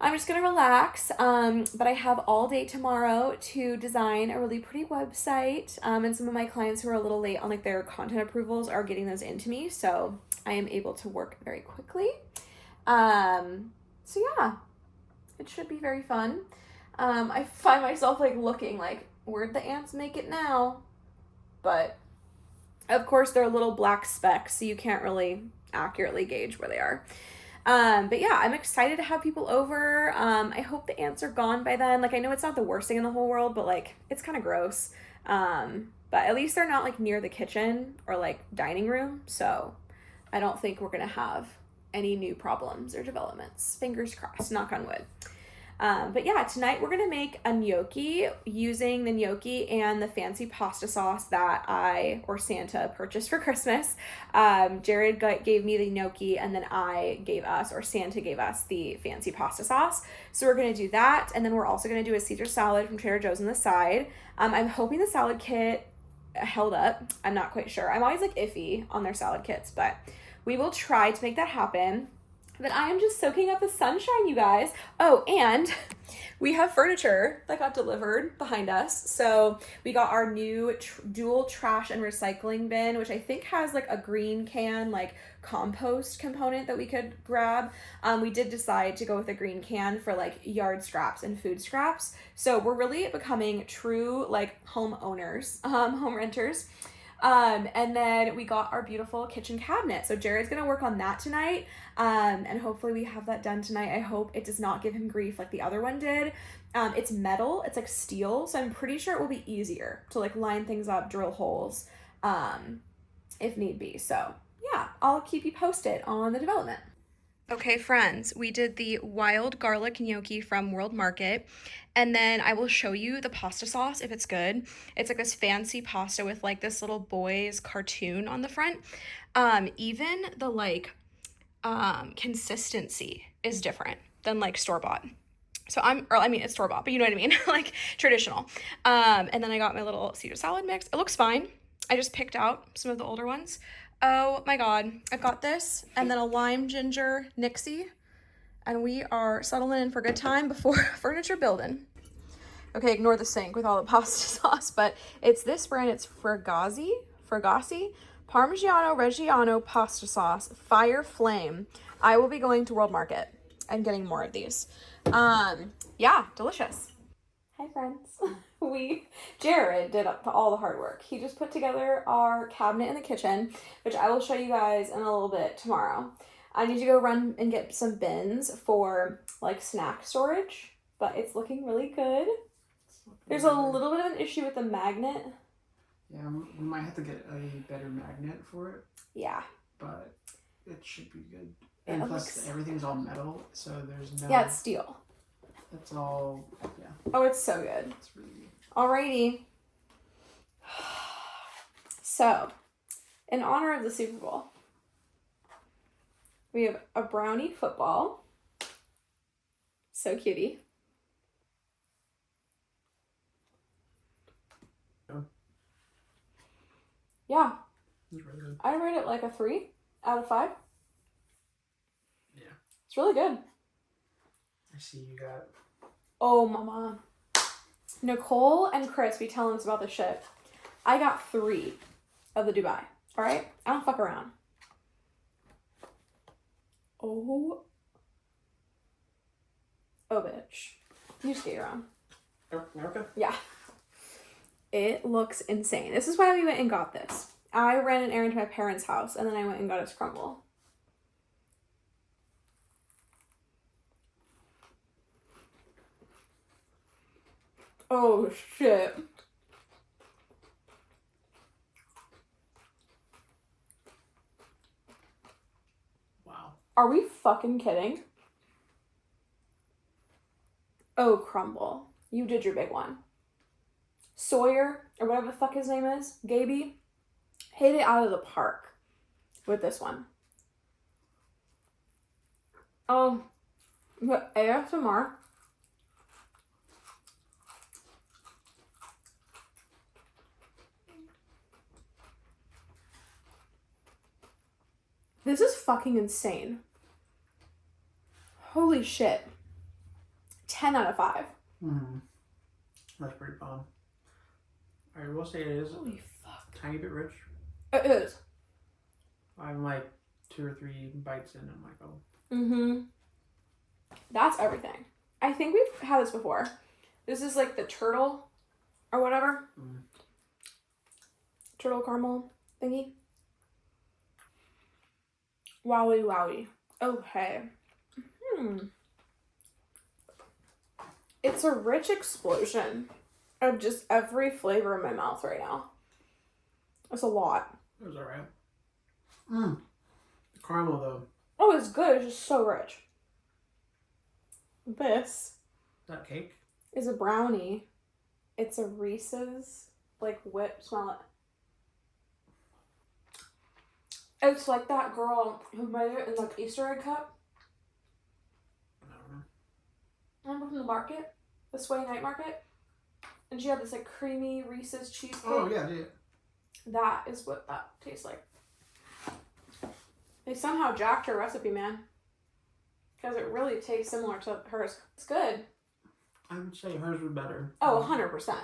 I'm just gonna relax. But I have all day tomorrow to design a really pretty website. And some of my clients who are a little late on like their content approvals are getting those into me. So I am able to work very quickly. So yeah, it should be very fun. I find myself like looking like, where'd the ants make it now? But of course they're little black specks, so you can't really accurately gauge where they are. But yeah, I'm excited to have people over. I hope the ants are gone by then. Like, I know it's not the worst thing in the whole world, but like, it's kind of gross. But at least they're not like near the kitchen or like dining room. So I don't think we're going to have any new problems or developments. Fingers crossed, knock on wood. But yeah, tonight we're going to make a gnocchi using the gnocchi and the fancy pasta sauce that Santa purchased for Christmas. Jared gave me the gnocchi and then Santa gave us the fancy pasta sauce. So we're going to do that. And then we're also going to do a Caesar salad from Trader Joe's on the side. I'm hoping the salad kit held up. I'm not quite sure. I'm always like iffy on their salad kits, but we will try to make that happen. But I am just soaking up the sunshine, you guys. Oh, and we have furniture that got delivered behind us. So we got our new dual trash and recycling bin, which I think has like a green can, like compost component that we could grab. We did decide to go with a green can for like yard scraps and food scraps. So we're really becoming true like home renters. And then we got our beautiful kitchen cabinet. So Jared's gonna work on that tonight. And hopefully we have that done tonight. I hope it does not give him grief like the other one did. It's metal, it's like steel. So I'm pretty sure it will be easier to like line things up, drill holes, if need be. So yeah, I'll keep you posted on the development. Okay, friends, we did the wild garlic gnocchi from World Market, and then I will show you the pasta sauce if it's good. It's like this fancy pasta with like this little boy's cartoon on the front. Even the like consistency is different than like store-bought. So I mean, it's store-bought, but you know what I mean, like traditional. And then I got my little Caesar salad mix. It looks fine. I just picked out some of the older ones. Oh my God, I've got this, and then a lime ginger Nixie, and we are settling in for a good time before furniture building. Okay, ignore the sink with all the pasta sauce, but it's this brand. It's Fragazzi, Parmigiano Reggiano pasta sauce, Fire Flame. I will be going to World Market and getting more of these. Yeah, delicious. Hi, friends. Jared did all the hard work. He just put together our cabinet in the kitchen, which I will show you guys in a little bit tomorrow. I need to go run and get some bins for like snack storage, but it's looking really good. There's a little bit of an issue with the magnet. Yeah, we might have to get a better magnet for it. Yeah. But it should be good. And plus, everything's all metal, so there's no... Yeah, it's steel. It's all... Yeah. Oh, it's so good. It's really good. Alrighty. So, in honor of the Super Bowl, we have a brownie football. So cutie. Yeah. It's really good. I rate it like a 3 out of 5. Yeah. It's really good. I see you got... Oh, mama. Nicole and Chris be telling us about this shit. I got 3 of the Dubai. All right? I don't fuck around. Oh. Oh, bitch. You just get your own. Oh, okay. Yeah. It looks insane. This is why we went and got this. I ran an errand to my parents' house, and then I went and got us Crumbl. Oh, shit. Wow. Are we fucking kidding? Oh, Crumbl. You did your big one. Sawyer, or whatever the fuck his name is, Gaby, hit it out of the park with this one. But ASMR. This is fucking insane. Holy shit. 10 out of 5. Mm-hmm. That's pretty bomb. I will say it is Holy fuck. a tiny bit rich. It is. I'm like 2 or 3 bites in, I'm like, oh. Mm-hmm. That's everything. I think we've had this before. This is like the turtle or whatever. Mm. Turtle caramel thingy. Wowie wowie. Okay. It's a rich explosion of just every flavor in my mouth right now. That's a lot. It was alright. The caramel though. Oh, it's good. It's just so rich. This Is that cake? is a brownie. It's a Reese's, like, whip. Smell it. It's like that girl who made it in, like, Easter egg cup. I don't know. Remember from the market? The Sway Night Market? And she had this, like, creamy Reese's cheesecake. Oh, yeah, yeah. That is what that tastes like. They somehow jacked her recipe, man. Because it really tastes similar to hers. It's good. I would say hers was better. Oh, 100%.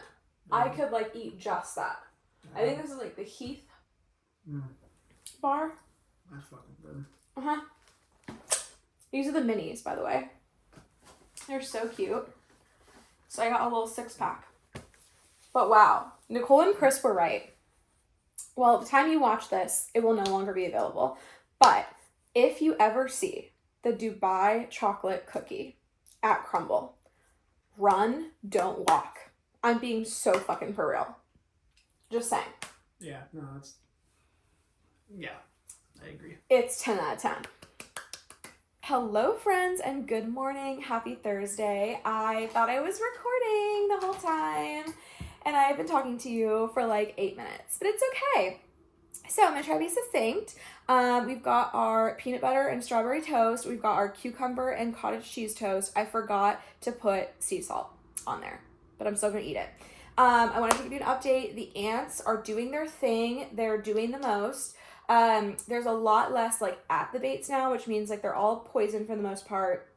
I could, like, eat just that. I think this is, like, the Heath bar. That's fucking good. Uh-huh. These are the minis, by the way. They're so cute. So I got a little 6-pack. But wow. Nicole and Chris were right. Well, the time you watch this, it will no longer be available. But if you ever see the Dubai chocolate cookie at Crumbl, run, don't walk. I'm being so fucking for real. Just saying. Yeah, no, that's... Yeah, I agree. It's 10 out of 10. Hello, friends, and good morning. Happy Thursday. I thought I was recording the whole time, and I've been talking to you for like 8 minutes, but it's okay. So I'm gonna try to be succinct. We've got our peanut butter and strawberry toast. We've got our cucumber and cottage cheese toast. I forgot to put sea salt on there, but I'm still gonna eat it. I wanted to give you an update. The ants are doing their thing. They're doing the most. There's a lot less like at the baits now, which means like they're all poisoned for the most part.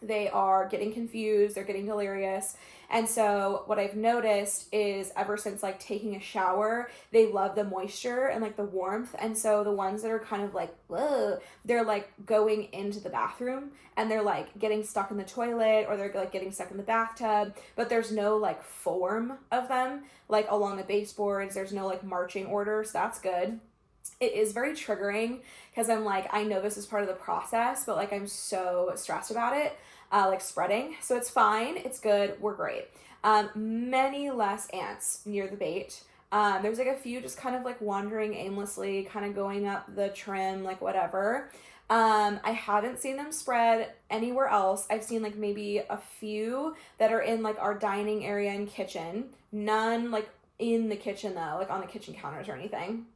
They are getting confused, they're getting delirious. And so what I've noticed is ever since like taking a shower, they love the moisture and like the warmth. And so the ones that are kind of like, whoa, they're like going into the bathroom and they're like getting stuck in the toilet or they're like getting stuck in the bathtub, but there's no like form of them like along the baseboards. There's no like marching order, so that's good. It is very triggering because I'm like, I know this is part of the process, but like I'm so stressed about it, like spreading. So it's fine. It's good. We're great. Many less ants near the bait. There's like a few just kind of like wandering aimlessly, kind of going up the trim, like whatever. I haven't seen them spread anywhere else. I've seen like maybe a few that are in like our dining area and kitchen. None like in the kitchen though, like on the kitchen counters or anything.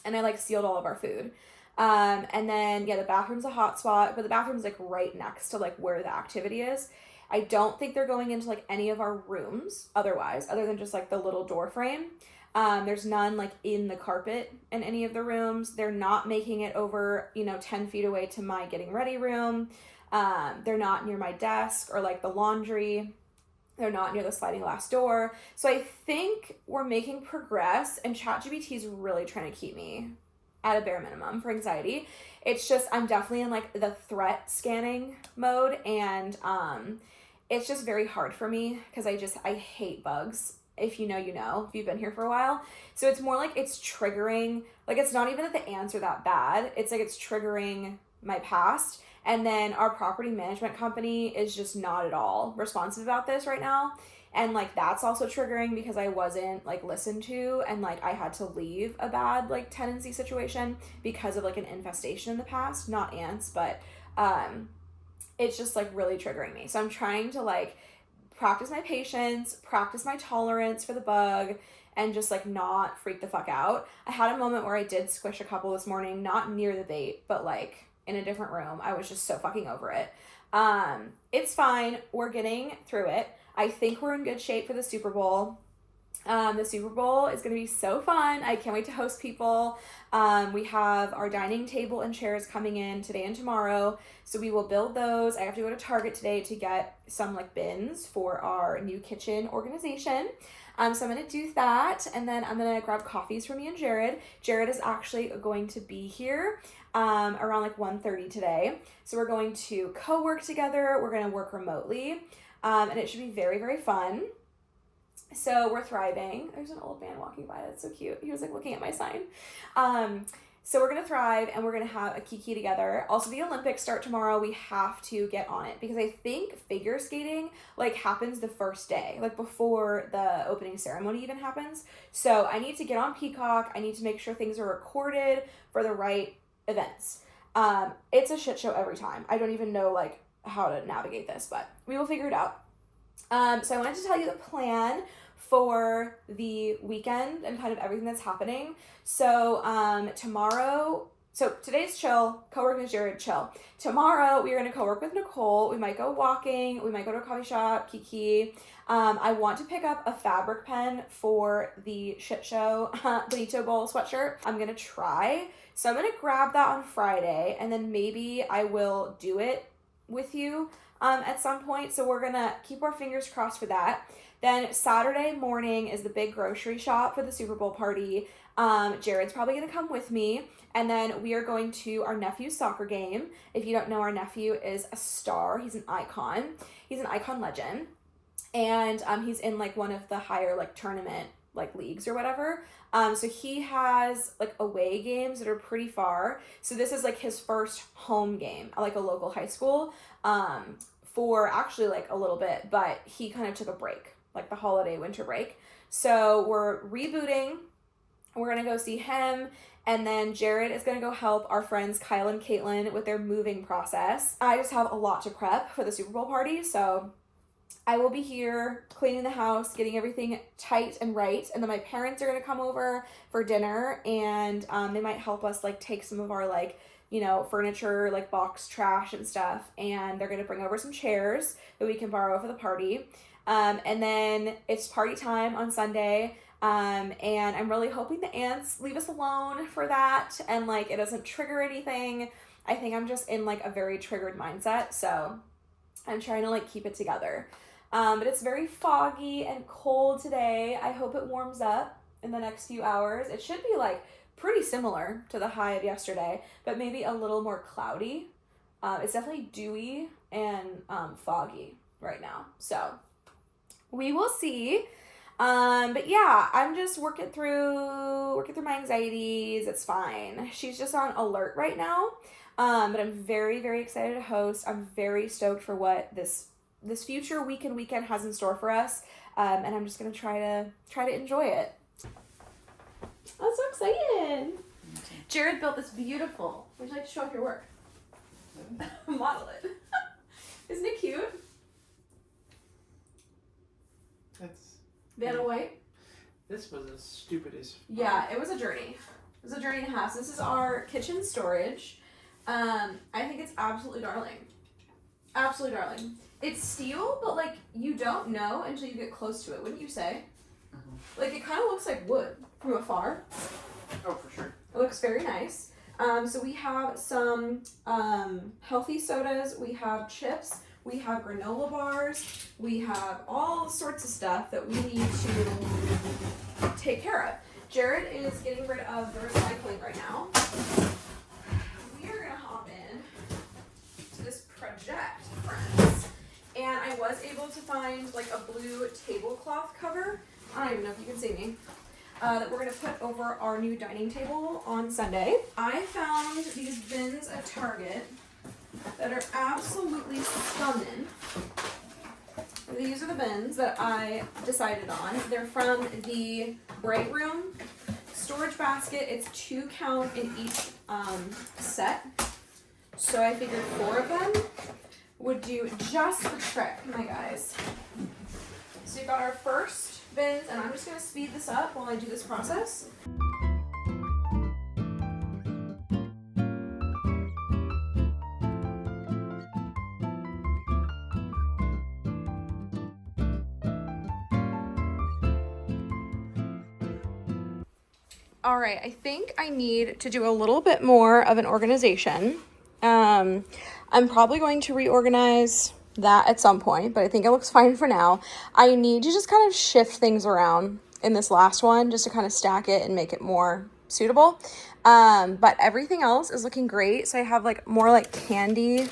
And I like sealed all of our food. And then, yeah, the bathroom's a hot spot, but the bathroom's like right next to like where the activity is. I don't think they're going into like any of our rooms otherwise, other than just like the little door frame. There's none like in the carpet in any of the rooms. They're not making it over, 10 feet away to my getting ready room. They're not near my desk or like the laundry. They're not near the sliding glass door. So I think we're making progress, and ChatGPT is really trying to keep me at a bare minimum for anxiety. It's just, I'm definitely in like the threat scanning mode, and it's just very hard for me because I hate bugs. If you know, if you've been here for a while. So it's more like it's triggering, like it's not even that the ants are that bad. It's like it's triggering my past. And then our property management company is just not at all responsive about this right now. And like that's also triggering because I wasn't like listened to, and like I had to leave a bad like tenancy situation because of like an infestation in the past, not ants, but it's just like really triggering me. So I'm trying to like practice my patience, practice my tolerance for the bug, and just like not freak the fuck out. I had a moment where I did squish a couple this morning, not near the bait, but like in a different room. I was just so fucking over it. It's fine. We're getting through it. I think we're in good shape for the Super Bowl. The Super Bowl is going to be so fun. I can't wait to host people. We have our dining table and chairs coming in today and tomorrow. So we will build those. I have to go to Target today to get some like bins for our new kitchen organization. So I'm going to do that. And then I'm going to grab coffees for me and Jared. Jared is actually going to be here around like 1:30 today. So we're going to co-work together. We're going to work remotely. And it should be very, very fun. So we're thriving. There's an old man walking by. That's so cute. He was like looking at my sign. So we're going to thrive, and we're going to have a kiki together. Also, the Olympics start tomorrow. We have to get on it because I think figure skating like happens the first day, like before the opening ceremony even happens. So I need to get on Peacock. I need to make sure things are recorded for the right events. It's a shit show every time. I don't even know like how to navigate this, but we will figure it out. So I wanted to tell you the plan for the weekend and kind of everything that's happening. So today's chill, co-work with Jared, chill. Tomorrow we are going to co-work with Nicole. We might go walking. We might go to a coffee shop, Kiki. I want to pick up a fabric pen for the shit show Benito bowl sweatshirt. I'm going to try. So I'm going to grab that on Friday, and then maybe I will do it with you at some point. So we're gonna keep our fingers crossed for that. Then Saturday morning is the big grocery shop for the Super Bowl party. Jared's probably gonna come with me, and then we are going to our nephew's soccer game. If you don't know, our nephew is a star. He's an icon. He's an icon legend, and he's in like one of the higher like tournament like leagues or whatever. So he has like away games that are pretty far. So this is like his first home game at like a local high school for actually like a little bit, but he kind of took a break, like the holiday winter break. So we're rebooting. We're going to go see him And then Jared is going to go help our friends Kyle and Caitlin with their moving process. I just have a lot to prep for the Super Bowl party, so I will be here cleaning the house, getting everything tight and right. And then my parents are going to come over for dinner, and they might help us like take some of our like, you know, furniture, like box trash and stuff. And they're going to bring over some chairs that we can borrow for the party. And then it's party time on Sunday. And I'm really hoping the ants leave us alone for that and like it doesn't trigger anything. I think I'm just in like a very triggered mindset, so I'm trying to like keep it together. But it's very foggy and cold today. I hope it warms up in the next few hours. It should be like pretty similar to the high of yesterday, but maybe a little more cloudy. It's definitely dewy and foggy right now, so we will see. But yeah, I'm just working through my anxieties. It's fine. She's just on alert right now. But I'm very, very excited to host. I'm very stoked for what this future weekend has in store for us. And I'm just gonna try to enjoy it. I'm so excited. Jared built this beautiful. Would you like to show off your work? Model it. Isn't it cute? That's Vanna White. This was the stupidest. Yeah, it was a journey. It was a journey and a half. So this is our kitchen storage. I think it's absolutely darling. Absolutely darling. It's steel, but like you don't know until you get close to it, wouldn't you say? Mm-hmm. Like it kind of looks like wood from afar. Oh, for sure. It looks very nice. So we have some healthy sodas. We have chips. We have granola bars. We have all sorts of stuff that we need to take care of. Jared is getting rid of the recycling right now. We are gonna hop in to this project, friends. And I was able to find like a blue tablecloth cover. I don't even know if you can see me. That we're gonna put over our new dining table on Sunday. I found these bins at Target that are absolutely stunning. These are the bins that I decided on. They're from the Bright Room storage basket. It's 2 count in each set. So I figured 4 of them would do just the trick, my guys. So you've got our first bins, and I'm just gonna speed this up while I do this process. All right, I think I need to do a little bit more of an organization. I'm probably going to reorganize that at some point, but I think it looks fine for now. I need to just kind of shift things around in this last one just to kind of stack it and make it more suitable. But everything else is looking great. So I have like more like candy,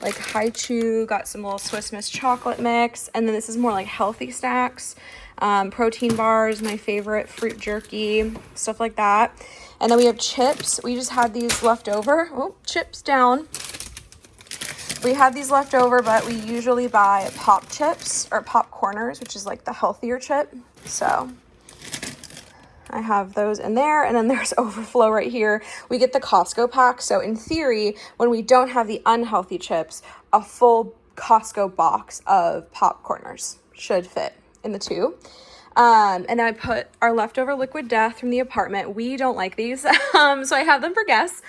like Haichu, got some little Swiss Miss chocolate mix, and then this is more like healthy snacks. Protein bars, my favorite, fruit jerky, stuff like that. And then we have chips. We just had these left over. Oh, chips down. We had these left over, but we usually buy pop chips or popcorners, which is like the healthier chip. So I have those in there, and then there's overflow right here. We get the Costco pack. So in theory, when we don't have the unhealthy chips, a full Costco box of popcorners should fit in the 2. And then I put our leftover Liquid Death from the apartment. We don't like these, so I have them for guests.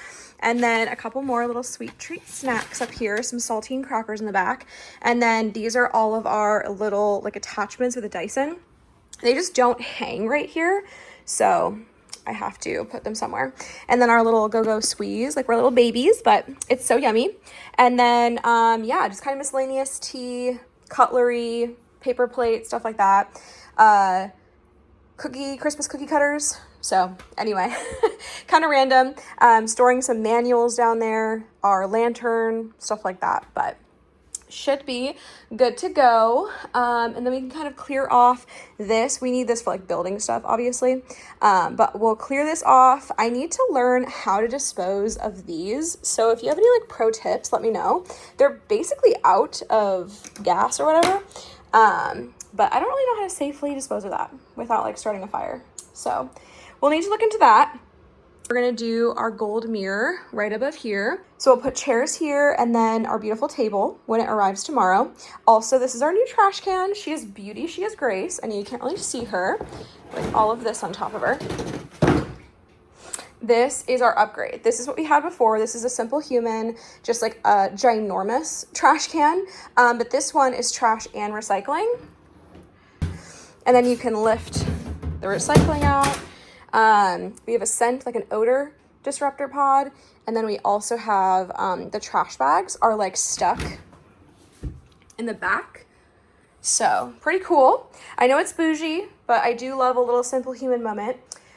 And then a couple more little sweet treat snacks up here, some saltine crackers in the back. And then these are all of our little like attachments with a Dyson. They just don't hang right here, so I have to put them somewhere. And then our little go-go squeeze, like we're little babies, but it's so yummy. And then, yeah, just kind of miscellaneous tea, cutlery, paper plate, stuff like that. Christmas cookie cutters. So anyway, kind of random. Storing some manuals down there, our lantern, stuff like that, but should be good to go. And then we can kind of clear off this. We need this for like building stuff, obviously. But we'll clear this off. I need to learn how to dispose of these. So if you have any like pro tips, let me know. They're basically out of gas or whatever. But I don't really know how to safely dispose of that without like starting a fire. So we'll need to look into that. We're gonna do our gold mirror right above here. So we'll put chairs here and then our beautiful table when it arrives tomorrow. Also, this is our new trash can. She is beauty, she is grace, and you can't really see her. Like all of this on top of her. This is our upgrade. This is what we had before. This is a simple human, just like a ginormous trash can. But this one is trash and recycling. And then you can lift the recycling out. We have a scent, like an odor disruptor pod. And then we also have the trash bags are like stuck in the back. So pretty cool. I know it's bougie, but I do love a little simple human moment.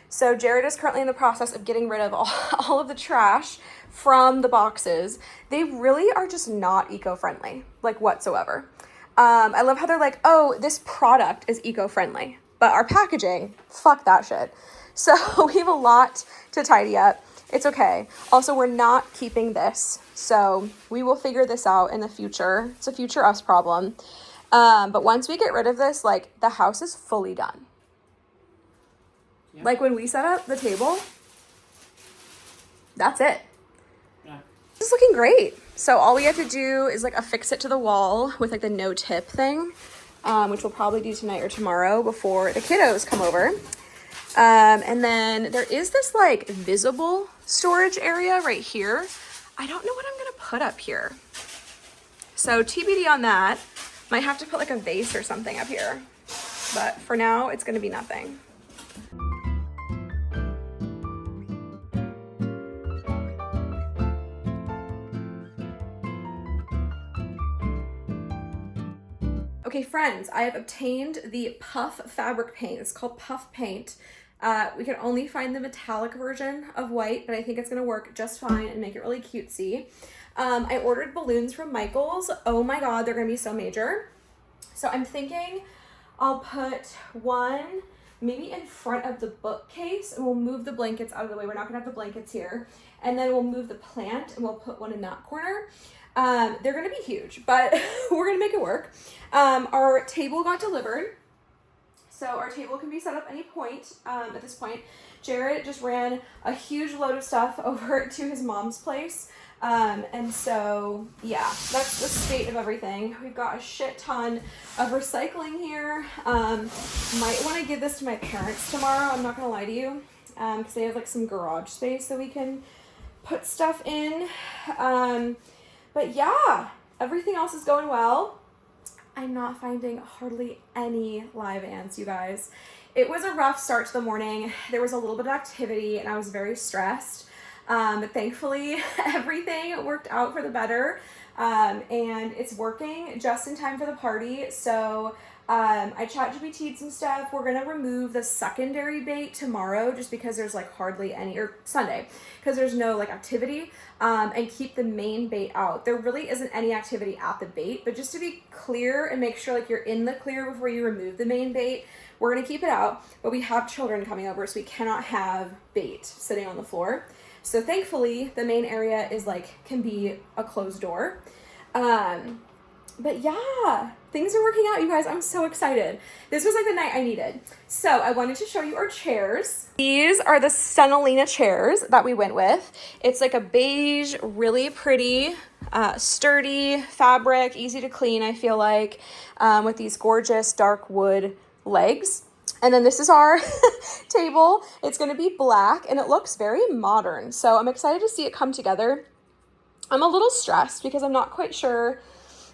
So Jared is currently in the process of getting rid of all of the trash from the boxes. They really are just not eco-friendly, like whatsoever. I love how they're like, oh, this product is eco-friendly, but our packaging, fuck that shit. So we have a lot to tidy up. It's okay. Also, we're not keeping this, so we will figure this out in the future. It's a future us problem. But once we get rid of this, like the house is fully done. Yeah. Like when we set up the table, that's it. Yeah. This is looking great. So all we have to do is like affix it to the wall with like the no tip thing, which we'll probably do tonight or tomorrow before the kiddos come over. And then there is this like visible storage area right here. I don't know what I'm gonna put up here. So TBD on that. Might have to put like a vase or something up here. But for now, it's gonna be nothing. Okay, friends, I have obtained the Puff fabric paint. It's called Puff paint. We can only find the metallic version of white, but I think it's gonna work just fine and make it really cutesy. I ordered balloons from Michael's. Oh my God, they're gonna be so major. So I'm thinking I'll put one maybe in front of the bookcase and we'll move the blankets out of the way. We're not gonna have the blankets here. And then we'll move the plant and we'll put one in that corner. They're gonna be huge, but we're gonna make it work. Our table got delivered. So our table can be set up any point at this point. Jared just ran a huge load of stuff over to his mom's place. And so, yeah, that's the state of everything. We've got a shit ton of recycling here. Might want to give this to my parents tomorrow. I'm not going to lie to you. Because they have like some garage space that we can put stuff in. But yeah, everything else is going well. I'm not finding hardly any live ants, you guys. It was a rough start to the morning. There was a little bit of activity and I was very stressed. But thankfully everything worked out for the better. And it's working just in time for the party. So I ChatGPT'd some stuff. We're gonna remove the secondary bait tomorrow just because there's like hardly any, or Sunday, because there's no like activity, and keep the main bait out. There really isn't any activity at the bait, but just to be clear and make sure like you're in the clear before you remove the main bait, we're gonna keep it out, but we have children coming over, so we cannot have bait sitting on the floor. So thankfully the main area is like, can be a closed door. But yeah, things are working out, you guys. I'm so excited. This was like the night I needed. So I wanted to show you our chairs. These are the Stenolina chairs that we went with. It's like a beige, really pretty, sturdy fabric, easy to clean, I feel like, with these gorgeous dark wood legs. And then this is our table. It's gonna be black and it looks very modern. So I'm excited to see it come together. I'm a little stressed because I'm not quite sure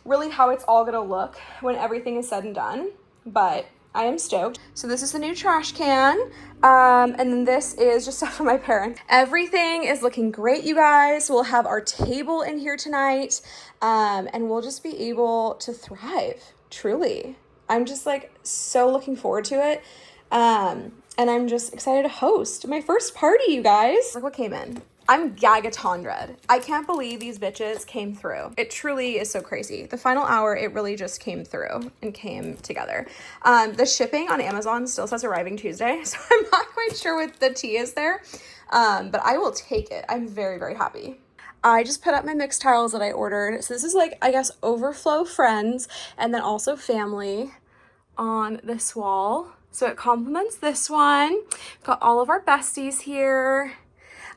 really how it's all gonna look when everything is said and done, but I am stoked. So this is the new trash can, and then this is just stuff from my parents. Everything is looking great, you guys. We'll have our table in here tonight, and we'll just be able to thrive, truly. I'm just like so looking forward to it, and I'm just excited to host my first party, you guys. Look what came in. I'm gagatondred. I can't believe these bitches came through. It truly is so crazy. The final hour, it really just came through and came together. The shipping on Amazon still says arriving Tuesday, so I'm not quite sure what the tea is there, but I will take it. I'm very, very happy. I just put up my Mixtiles that I ordered. So this is like, I guess, overflow friends and then also family on this wall. So it complements this one. Got all of our besties here.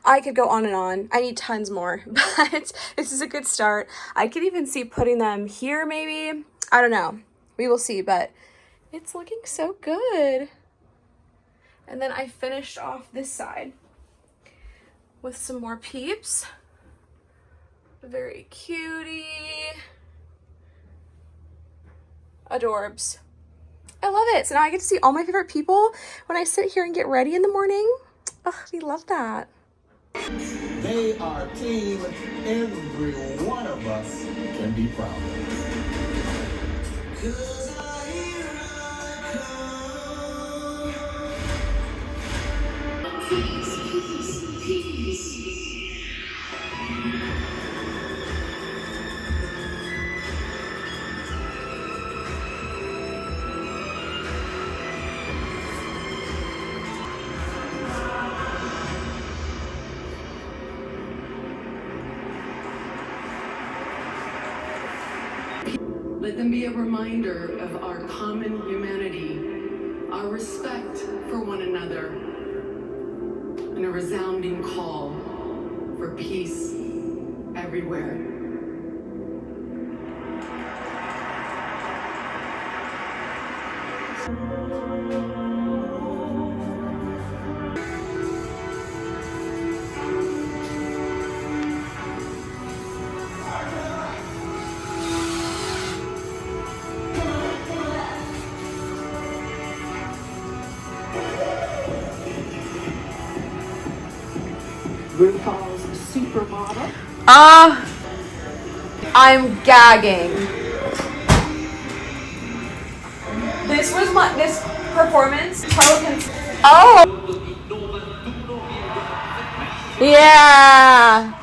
I could go on and on. I need tons more, but this is a good start. I could even see putting them here maybe. I don't know. We will see, but it's looking so good. And then I finished off this side with some more peeps. Very cutie. Adorbs. I love it. So now I get to see all my favorite people when I sit here and get ready in the morning. Oh, we love that. They are a team every one of us can be proud of. Let them be a reminder of our common humanity, our respect for one another, and a resounding call for peace everywhere. RuPaul's Supermodel. I'm gagging. This performance. Oh. Yeah.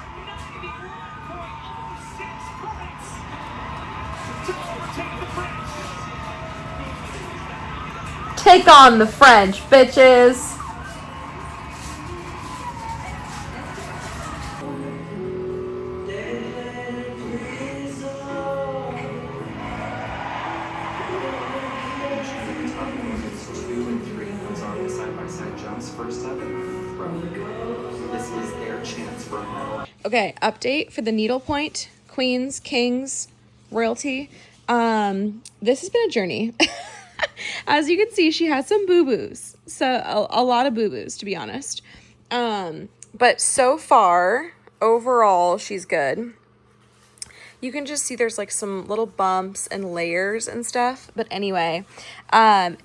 Take on the French, bitches. Okay, update for the Needlepoint Queens, Kings, Royalty. This has been a journey. As you can see, she has some boo-boos. So a lot of boo-boos, to be honest. But so far, overall, she's good. You can just see there's like some little bumps and layers and stuff. But anyway,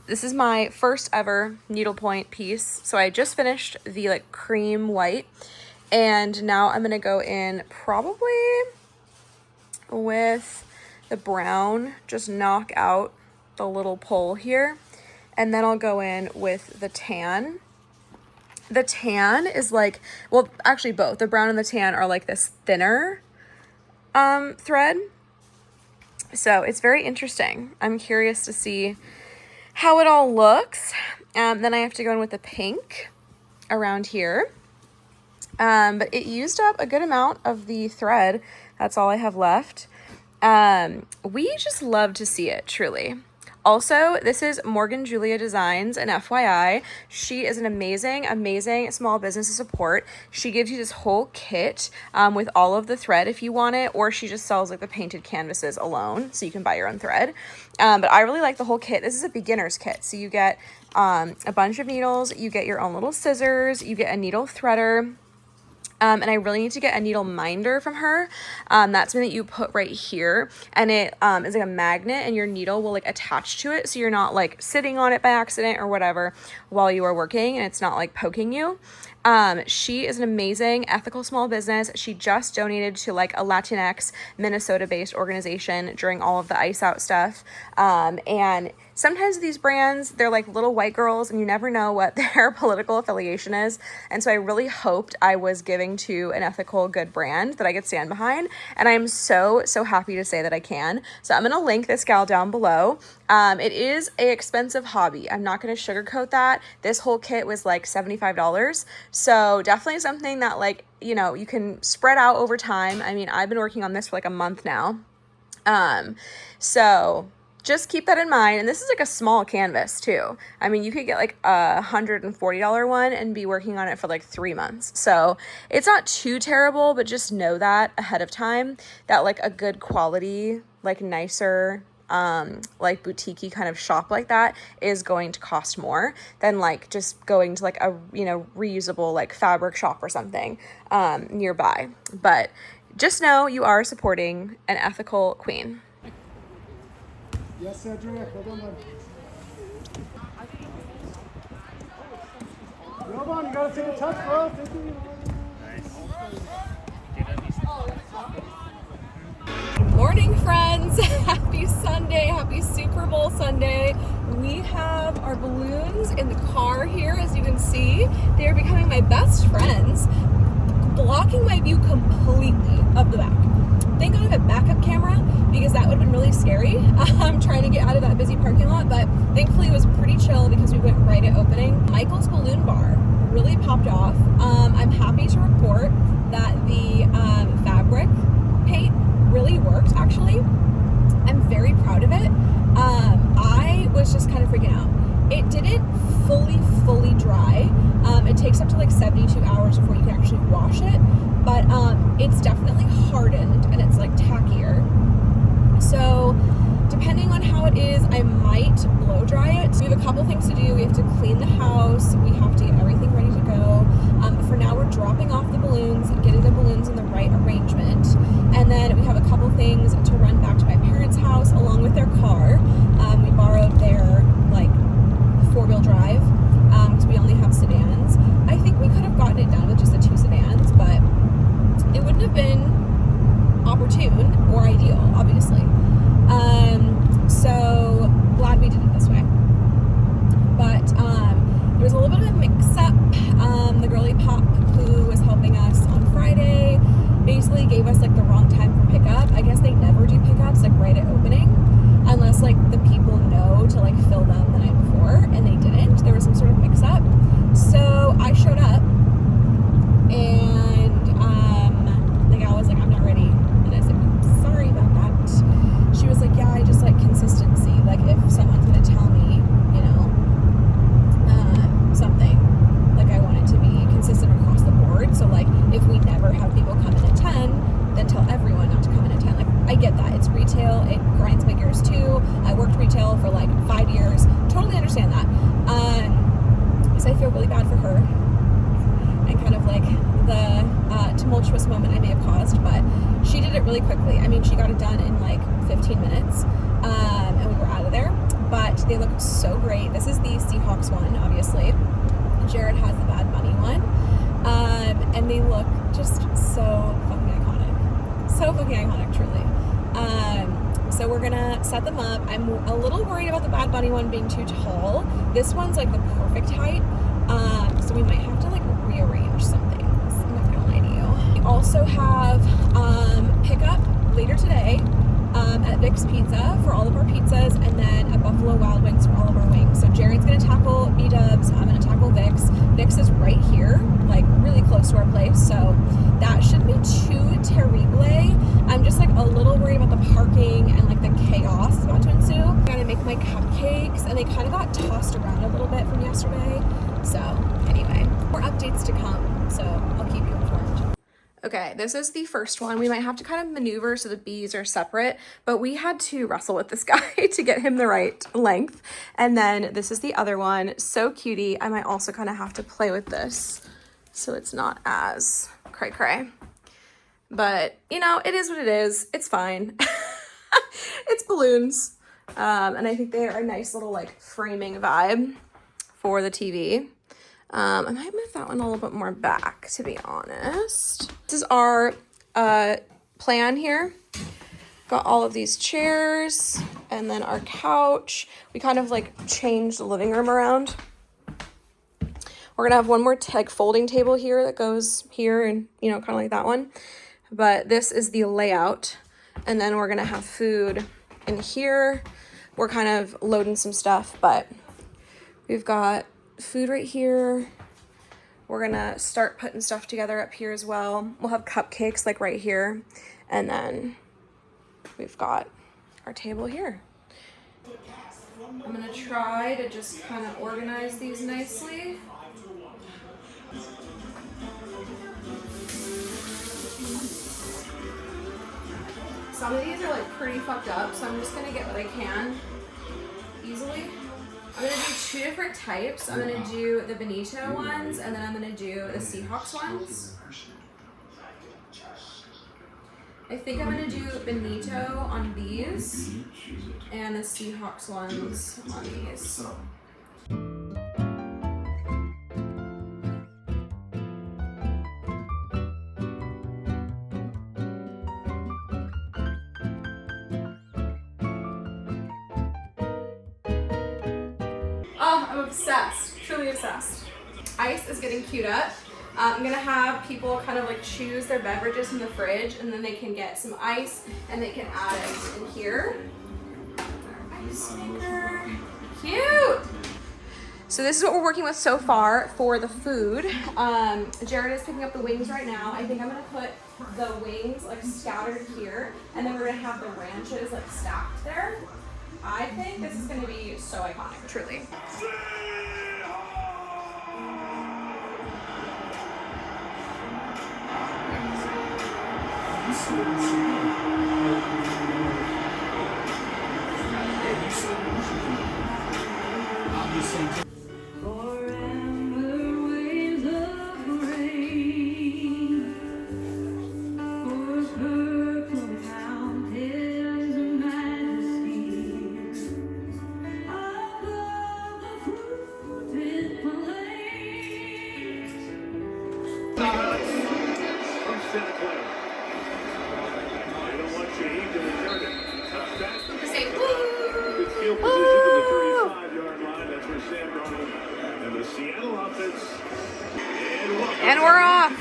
this is my first ever needlepoint piece. So I just finished the like cream white. And now I'm going to go in probably with the brown. Just knock out the little pole here. And then I'll go in with the tan. The tan is like, well, actually both. The brown and the tan are like this thinner thread. So it's very interesting. I'm curious to see how it all looks. Then I have to go in with the pink around here. But it used up a good amount of the thread. That's all I have left. We just love to see it, truly. Also, this is Morgan Julia Designs, and FYI, she is an amazing, amazing small business support. She gives you this whole kit with all of the thread if you want it, or she just sells like the painted canvases alone, so you can buy your own thread. But I really like the whole kit. This is a beginner's kit, so you get a bunch of needles, you get your own little scissors, you get a needle threader, and I really need to get a needle minder from her. That's something that you put right here, and it is like a magnet, and your needle will like attach to it, so you're not like sitting on it by accident or whatever while you are working, and it's not like poking you. She is an amazing ethical small business. She just donated to like a Latinx Minnesota-based organization during all of the ice out stuff. And sometimes these brands, they're like little white girls and you never know what their political affiliation is. And so I really hoped I was giving to an ethical, good brand that I could stand behind. And I'm so, so happy to say that I can. So I'm going to link this gal down below. It is an expensive hobby. I'm not going to sugarcoat that. This whole kit was like $75. So definitely something that like, you know, you can spread out over time. I mean, I've been working on this for like a month now. So just keep that in mind. And this is like a small canvas too. I mean, you could get like a $140 one and be working on it for like 3 months. So it's not too terrible, but just know that ahead of time that like a good quality, like nicer, like boutique-y kind of shop like that is going to cost more than like just going to like a, you know, reusable like fabric shop or something nearby. But just know you are supporting an ethical queen. Yes, Cedric. Hold on. Yoban, you gotta take a touch, bro. Morning, friends. Happy Sunday. Happy Super Bowl Sunday. We have our balloons in the car here, as you can see. They are becoming my best friends, blocking my view completely of the back. Thank God I have a backup camera, because that would have been really scary. I'm trying to get out of that busy parking lot, but thankfully it was pretty chill because we went right at opening. Michael's balloon bar really popped off. I'm happy to report that the fabric paint really worked, actually. I'm very proud of it. I was just kind of freaking out. It didn't fully dry. It takes up to like 72 hours before you can actually wash it, but it's definitely hardened and it's like tackier. So depending on how it is, I might blow dry it. So we have a couple things to do. We have to clean the house. We have to get everything ready to go. But for now, we're dropping off the balloons, getting the balloons in the right arrangement. And then we have a couple things to run back to my parents' house along with their car. We borrowed their like 4-wheel drive because we only have sedans. I think we could have gotten it done with just the 2 sedans, but it wouldn't have been opportune or ideal, obviously. So glad we did it this way. But there was a little bit of a mix-up. The girly pop who was helping us on Friday basically gave us like the wrong time for pickup. I guess they never do pickups like right at opening, unless like the people know to like fill them the night before, and they didn't. There was some sort of mix-up. So I showed up, and the gal was like, I'm not ready. And I said, oops, sorry about that. She was like, yeah, I just like consistency. Like if someone's gonna tell me, you know, something, like I want it to be consistent across the board. So like if we never have people come in at 10, then tell everyone not to come in at 10. Like I get that. It's retail. It grinds my gears too. I worked retail for like 5 years. Totally understand that. So I feel really bad for her and kind of like the tumultuous moment I may have caused, but she did it really quickly. I mean, she got it done in like 15 minutes, and we were out of there. But they look so great. This is the Seahawks one, obviously. Jared has the Bad Bunny one, and they look just so fucking iconic. So fucking iconic, truly. So we're gonna set them up. I'm a little worried about the Bad Bunny one being too tall. This one's like the perfect height, so we might have to like rearrange some things. I'm not gonna lie to you. We also have pickup later today at Vic's Pizza for all of our pizzas, and then at Buffalo Wild Wings for all of our wings. So Jared's gonna tackle B-Dubs, I'm gonna tackle Vic's. Vic's is right here, like really close to our place, so that shouldn't be too terrible. I'm just like a little worried about the parking and like the chaos about to ensue. I gotta make my cupcakes, and they kind of got tossed around a little bit from yesterday. So anyway, more updates to come, so I'll keep you informed. Okay, this is the first one. We might have to kind of maneuver so the bees are separate, but we had to wrestle with this guy to get him the right length. And then this is the other one. So cutie. I might also kind of have to play with this so it's not as cray-cray. But, you know, it is what it is. It's fine. It's balloons. And I think they are a nice little, like, framing vibe for the TV. I might move that one a little bit more back, to be honest. This is our plan here. Got all of these chairs and then our couch. We kind of like changed the living room around. We're gonna have one more folding table here that goes here, and you know, kind of like that one. But this is the layout, and then we're gonna have food in here. We're kind of loading some stuff, but we've got food right here. We're gonna start putting stuff together up here as well. We'll have cupcakes like right here, and then we've got our table here. I'm gonna try to just kind of organize these nicely. Some of these are like pretty fucked up, so I'm just gonna get what I can easily. I'm gonna do 2 different types. I'm gonna do the Benito ones, and then I'm gonna do the Seahawks ones. I think I'm gonna do Benito on these, and the Seahawks ones on these. Oh, I'm obsessed, truly obsessed. Ice is getting queued up. I'm gonna have people kind of like choose their beverages from the fridge, and then they can get some ice and they can add it in here. Ice maker, cute. So this is what we're working with so far for the food. Jared is picking up the wings right now. I think I'm gonna put the wings like scattered here, and then we're gonna have the ranches like stacked there. I think this is gonna be so iconic, truly. And we're off.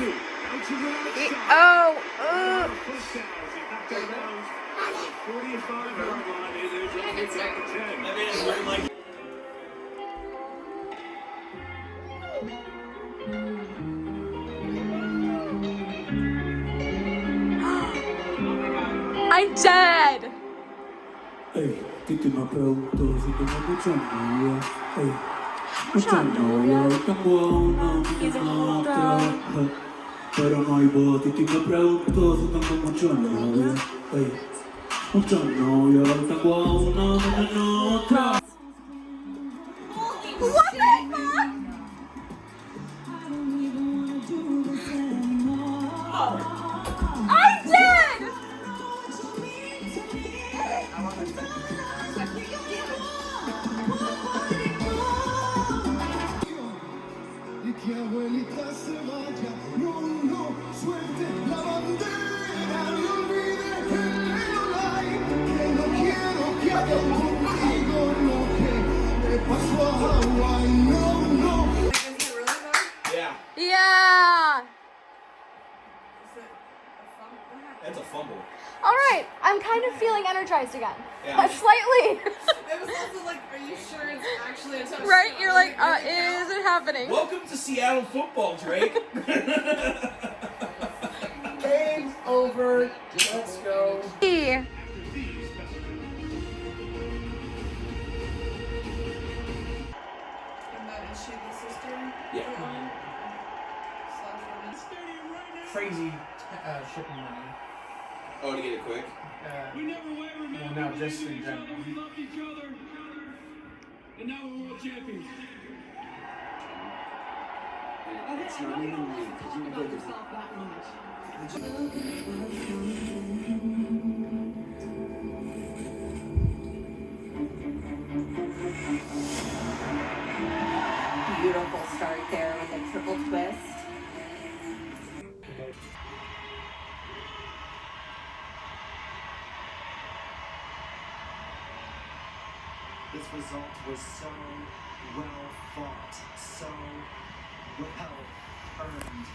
I'm dead. Ehi, tutti mi pronto, si chiama Cuccianoia. Ehi, Cuccianoia, il buono, un'altra. Però noi voti, ti mi pronto, si chiama Cuccianoia. Ehi, Cuccianoia, il buono, un'altra. What the fuck? I'm dead! Yeah! That's a fumble. All right, I'm kind of feeling energized again. Yeah. Slightly. I was also like, are you sure it's actually a touchdown? Right? You're like, is it happening? Welcome to Seattle football, Drake. Game's over. Let's go. Hey. And that is she the sister? Yeah. Crazy shipping money. Oh, to get it quick? Well, no, just in general. We loved each other. And now we're world champions. It's not even me, because you know yourself that much. Beautiful start there with a triple twist. This result was so well fought, so well earned.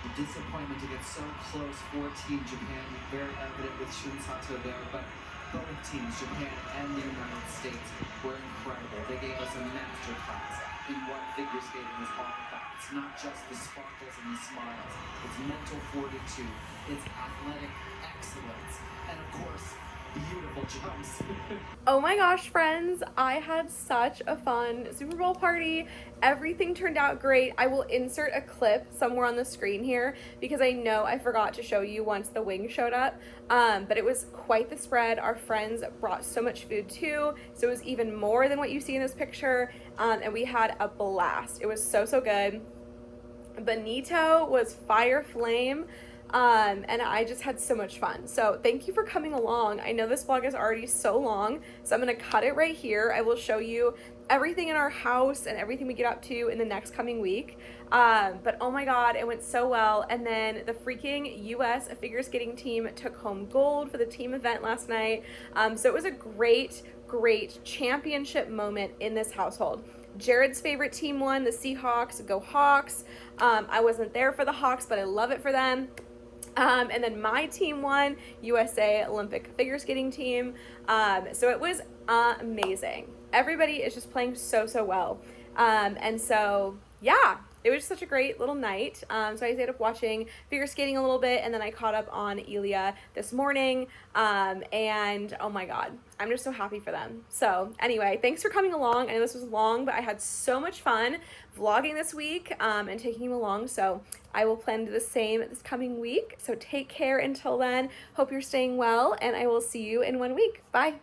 The disappointment to get so close for Team Japan, very evident with Shunsato there, but both teams, Japan and the United States, were incredible. They gave us a masterclass in what figure skating is all about. It's not just the sparkles and the smiles. It's mental fortitude. It's athletic excellence. And of course, beautiful jumps. Oh my gosh, friends, I had such a fun Super Bowl party. Everything turned out great. I will insert a clip somewhere on the screen here because I know I forgot to show you once the wing showed up, but it was quite the spread. Our friends brought so much food too, so it was even more than what you see in this picture, and we had a blast. It was so good. Benito was fire flame. And I just had so much fun. So thank you for coming along. I know this vlog is already so long, so I'm gonna cut it right here. I will show you everything in our house and everything we get up to in the next coming week. But oh my god, it went so well. And then the freaking US figure skating team took home gold for the team event last night. So it was a great championship moment in this household. Jared's favorite team won, the Seahawks. Go Hawks. I wasn't there for the Hawks, but I love it for them. And then my team won, USA Olympic figure skating team. So it was amazing. Everybody is just playing so well. And so, yeah, it was such a great little night. So I ended up watching figure skating a little bit, and then I caught up on Elia this morning. And oh my god, I'm just so happy for them. So anyway, thanks for coming along. I know this was long, but I had so much fun vlogging this week and taking you along. So I will plan to do the same this coming week. So take care until then. Hope you're staying well, and I will see you in 1 week. Bye.